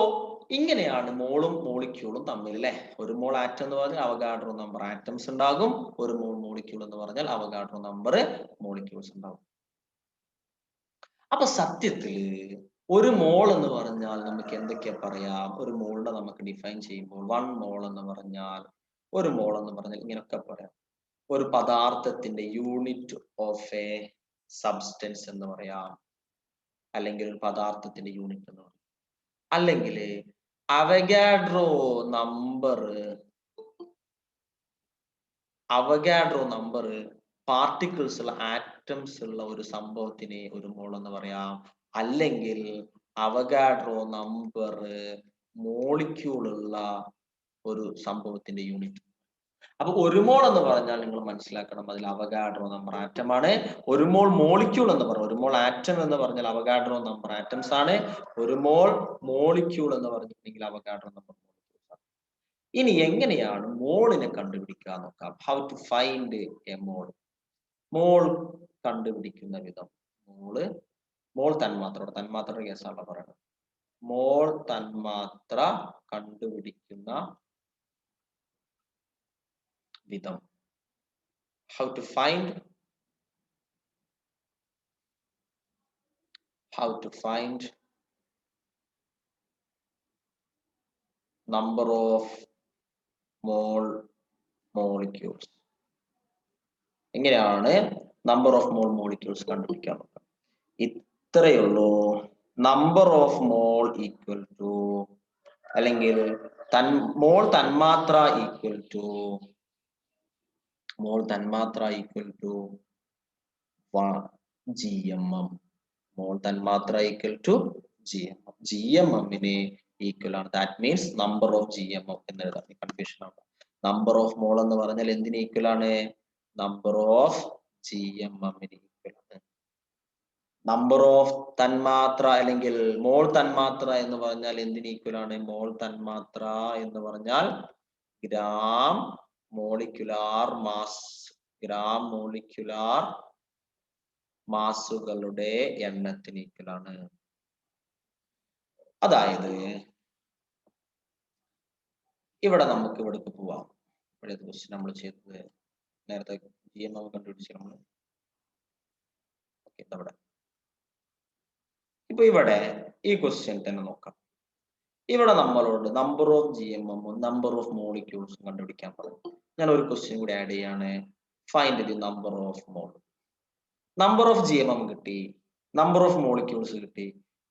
ഇങ്ങനെയാണ് മോളും മോളിക്യൂളും തമ്മിൽ അല്ലെ. ഒരു മോൾ ആറ്റം എന്ന് പറഞ്ഞാൽ അവഗാഡ്രോ നമ്പർ ആറ്റംസ് ഉണ്ടാകും. ഒരു മോൾ മോളിക്യൂൾ എന്ന് പറഞ്ഞാൽ അവഗാഡ്രോ നമ്പർ മോളിക്യൂൾസ് ഉണ്ടാകും. അപ്പൊ സത്യത്തില് ഒരു മോൾ എന്ന് പറഞ്ഞാൽ നമുക്ക് എന്തൊക്കെയാ പറയാം? ഒരു മോളിനെ നമുക്ക് ഡിഫൈൻ ചെയ്യുമ്പോൾ 1 മോൾ എന്ന് പറഞ്ഞാൽ, ഒരു മോൾ എന്ന് പറഞ്ഞാൽ ഇങ്ങനെയൊക്കെ പറയാം. ഒരു പദാർത്ഥത്തിന്റെ യൂണിറ്റ് ഓഫ് എ സബ്സ്റ്റൻസ് എന്ന് പറയാം. അല്ലെങ്കിൽ ഒരു പദാർത്ഥത്തിന്റെ യൂണിറ്റ് എന്ന് പറയാം. അല്ലെങ്കിൽ അവഗാഡ്രോ നമ്പർ പാർട്ടിക്കിൾസ് ഉള്ള, ആറ്റംസ് ഉള്ള ഒരു സംഭവത്തിനെ ഒരു മോൾ എന്ന് പറയാം. അല്ലെങ്കിൽ അവഗാഡ്രോ നമ്പർ മോളിക്യൂൾ ഉള്ള ഒരു സംഭവത്തിന്റെ യൂണിറ്റ്. അപ്പൊ ഒരു മോൾ എന്ന് പറഞ്ഞാൽ നിങ്ങൾ മനസ്സിലാക്കണം, അതിൽ അവഗാഡ്രോ നമ്പർ ആറ്റമാണ്. ഒരു മോൾ മോളിക്യൂൾ എന്ന് പറഞ്ഞാൽ, ഒരു മോൾ ആറ്റം എന്ന് പറഞ്ഞാൽ അവഗാഡ്രോ നമ്പർ ആറ്റംസ് ആണ്. ഒരു മോൾ മോളിക്യൂൾ എന്ന് പറഞ്ഞിട്ടുണ്ടെങ്കിൽ അവഗാഡ്രോ നമ്പർ മോളിക്യൂൾസ് ആണ്. ഇനി എങ്ങനെയാണ് മോളിനെ കണ്ടുപിടിക്കുക നോക്കാം. ഹൗ ടു ഫൈൻഡ് എ മോൾ. മോൾ കണ്ടുപിടിക്കുന്ന വിധം. മോൾ തന്മാത്രയുടെ കേസാണ് പറയുന്നത്. മോൾ തന്മാത്ര കണ്ടുപിടിക്കുന്ന വിധം. How to find number of mole molecules. എങ്ങനെയാണ് നമ്പർ ഓഫ് മോൾ മോളിക്യൂൾസ് കണ്ടുപിടിക്കാൻ നോക്കാം. ഇത്രയേ ഉള്ളൂ. Number of mole equal to അല്ലെങ്കിൽ മോൾ തന്മാത്ര ഈക്വൽ ടു GMM. മോൾ തന്മാത്ര ഈക്വൽ ടു GMM. GMM-ന് ഈക്വൽ ആണ്. That means number of GMM എന്ന് എഴുതാം. കൺഫ്യൂഷൻ ആണ്. നമ്പർ ഓഫ് മോൾ എന്ന് പറഞ്ഞാൽ എന്തിന് ഈക്വൽ ആണ്? നമ്പർ ഓഫ് GMM-ന് ഈക്വൽ ആണ്. നമ്പർ ഓഫ് തന്മാത്ര അല്ലെങ്കിൽ മോൾ തന്മാത്ര എന്ന് പറഞ്ഞാൽ എന്തിന് ഈക്വൽ ആണ്? മോൾ തന്മാത്ര എന്ന് പറഞ്ഞാൽ ഗ്രാം മോളിക്യുലാർ മാസുകളുടെ എണ്ണത്തിന് ഈക്വൽ ആണ്. അതായത് ഇവിടെ നമുക്ക് ഇവിടേക്ക് പോവാം. ഇവിടെ ക്വസ്റ്റ്യൻ നമ്മൾ ചെയ്തത് നേരത്തെ GMM കണ്ടുപിടിച്ച് നമ്മൾ ഇവിടെ ഇപ്പൊ ഇവിടെ ഈ ക്വസ്റ്റ്യൻ തന്നെ നോക്കാം. ഇവിടെ നമ്മളോട് number of GMM number of മോളിക്യൂൾസും കണ്ടുപിടിക്കാൻ പറഞ്ഞു. ഞാൻ ഒരു ക്വസ്റ്റ്യൻ കൂടി ആഡ് ചെയ്യാണ്. Find the number of mole. Number of GMM കിട്ടി, നമ്പർ ഓഫ് മോളിക്യൂൾസ് കിട്ടി.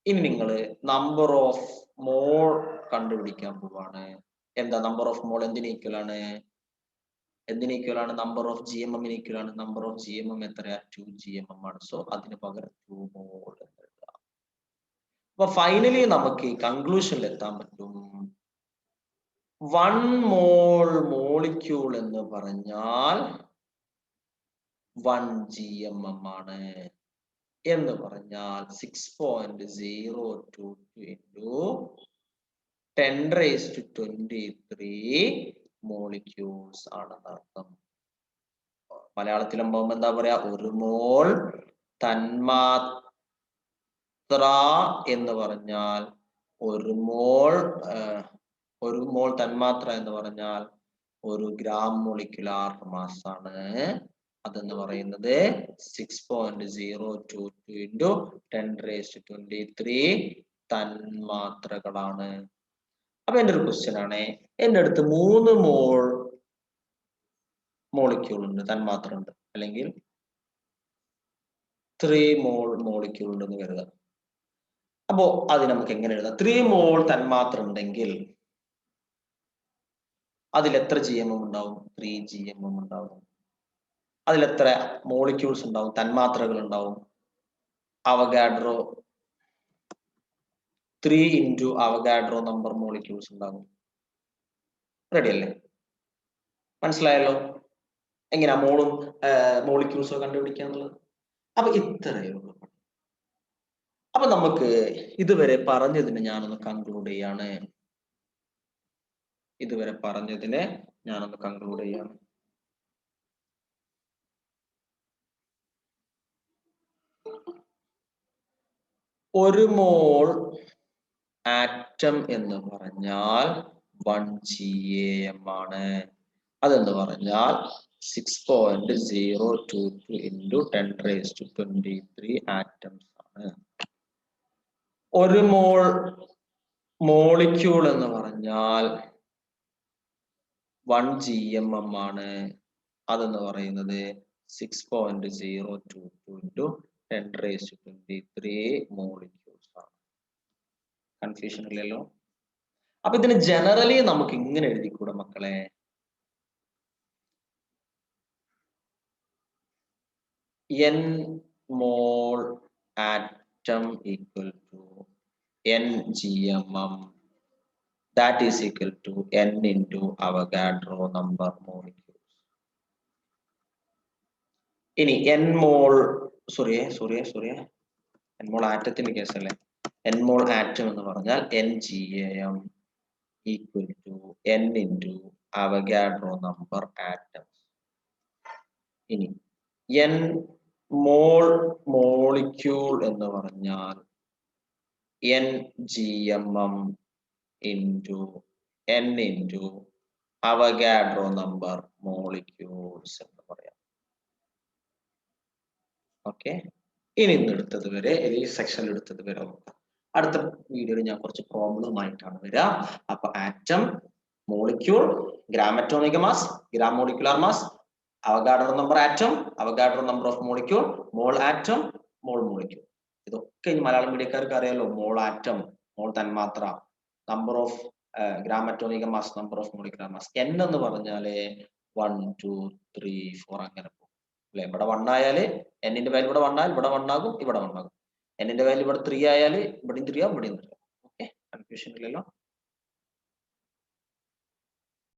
ഇനി നിങ്ങൾ നമ്പർ ഓഫ് മോൾ കണ്ടുപിടിക്കാൻ പോവാണ്. എന്താ നമ്പർ ഓഫ് മോൾ എന്തിന് ഈക്വൽ ആണ്? നമ്പർ ഓഫ് GMM-ന് ഈക്വൽ ആണ്. നമ്പർ ഓഫ് GMM എത്രയാ? 2 GMM ആണ്. സോ അതിന് പകരം 2 മോൾ എന്ന് എഴുതാം. അപ്പൊ ഫൈനലി നമുക്ക് ഈ കൺക്ലൂഷനിൽ എത്താൻ പറ്റും. 1 മോൾ മോളിക്യൂൾ എന്ന് പറഞ്ഞാൽ 1 GMM ആണ്. എന്ന് പറഞ്ഞാൽ 6.022 into 10⁻23 മോളിക്യൂൾസ് ആണെന്ന് അർത്ഥം. മലയാളത്തിലാകുമ്പോൾ എന്താ പറയാ? ഒരു മോൾ തന്മാത്ര എന്ന് പറഞ്ഞാൽ ഒരു മോൾ തന്മാത്ര എന്ന് പറഞ്ഞാൽ ഒരു ഗ്രാം മോളിക്യുലാർ മാസ് ആണ്. അതെന്ന് പറയുന്നത് 6.022 into 10⁻23 തന്മാത്രകളാണ്. അപ്പൊ എൻ്റെ ഒരു ക്വസ്റ്റ്യൻ ആണ്, എൻ്റെ അടുത്ത് 3 മോൾ മോളിക്യൂൾ ഉണ്ട്, തന്മാത്ര ഉണ്ട്, അല്ലെങ്കിൽ 3 മോൾ മോളിക്യൂൾ ഉണ്ടെന്ന് കരുതാം. അപ്പോ അത് നമുക്ക് എങ്ങനെ എഴുതാം? 3 മോൾ തന്മാത്ര ഉണ്ടെങ്കിൽ അതിൽ എത്ര GMM ഉണ്ടാവും? 3 GMM ഉണ്ടാവും. അതിൽ എത്ര മോളിക്യൂൾസ് ഉണ്ടാവും? തന്മാത്രകൾ ഉണ്ടാവും. Avogadro 3 into Avogadro number molecules ഉണ്ടാകും. റെഡി അല്ലേ? മനസ്സിലായല്ലോ എങ്ങനെയാ മോളും മോളിക്യൂൾസും കണ്ടുപിടിക്കുക എന്നുള്ളത്? അപ്പൊ ഇത്രയേ ഉള്ളൂ. അപ്പൊ നമുക്ക് ഇതുവരെ പറഞ്ഞതിനെ ഞാനൊന്ന് കൺക്ലൂഡ് ചെയ്യാണ്. ഒരു മോൾ ആറ്റം എന്ന് പറഞ്ഞാൽ 1 GAM ആണ്. അതെന്ന് പറഞ്ഞാൽ 6.022 into 10⁻23 ആറ്റംസ് ആണ്. ഒരു മോൾ മോളിക്യൂൾ എന്ന് പറഞ്ഞാൽ 1 GMM ആണ്. അതെന്ന് പറയുന്നത് 6.022 into 10⁻23 മോളിക്യൂൾസ് ആണ്. കൺഫ്യൂഷൻ ഇല്ലല്ലോ? അപ്പൊ ഇതിന് ജനറലി നമുക്ക് ഇങ്ങനെ എഴുതിക്കൂടെ മക്കളെ? N mole atom equal to N GMM, that is equal to N into Avogadro number molecules. ഇനി N മോൾ N മോൾ ആറ്റത്തിന്റെ കേസല്ലേ? N മോൾ ആറ്റം എന്ന് പറഞ്ഞാൽ N GAM equal to N into Avogadro number atoms. ഇനി N മോൾ molecule എന്ന് പറഞ്ഞാൽ NGMM into N into Avogadro number molecules എന്ന് പറയാം. Okay, ഇനി ഇന്ന് എടുത്തത് വരെ ഈ സെക്ഷനിൽ എടുത്തത് വരെ നോക്കാം. അടുത്ത വീഡിയോയിൽ ഞാൻ കുറച്ച് പ്രോബ്ലമായിട്ടാണ് വരിക. അപ്പൊ atom, molecule, gram atomic mass, gram molecular mass, Avogadro number atom, Avogadro number of molecule, mole atom, mole molecule. ഇതൊക്കെ ഈ മലയാളം മീഡിയക്കാർക്ക് അറിയാലോ. മോൾ ആറ്റം, മോൾ തന്മാത്ര, number of gram atomic mass, number of molecular mass. n എന്ന് പറഞ്ഞാല് 1 2 3 4 അങ്ങനെ പോകും അല്ലെ. ഇവിടെ 1 ആയാല് എന്നിന്റെ വാല്യൂ ഇവിടെ 1 ആയാൽ ഇവിടെ 1 ആകും, ഇവിടെ 1 ആകും. എന്നിന്റെ വാല്യൂ ഇവിടെ 3 ആയാല് ഇവിടെയും 3 ആവും, ഇവിടെയും 3 ആവും. ഓക്കെ, കൺഫ്യൂഷൻ ഇല്ലല്ലോ.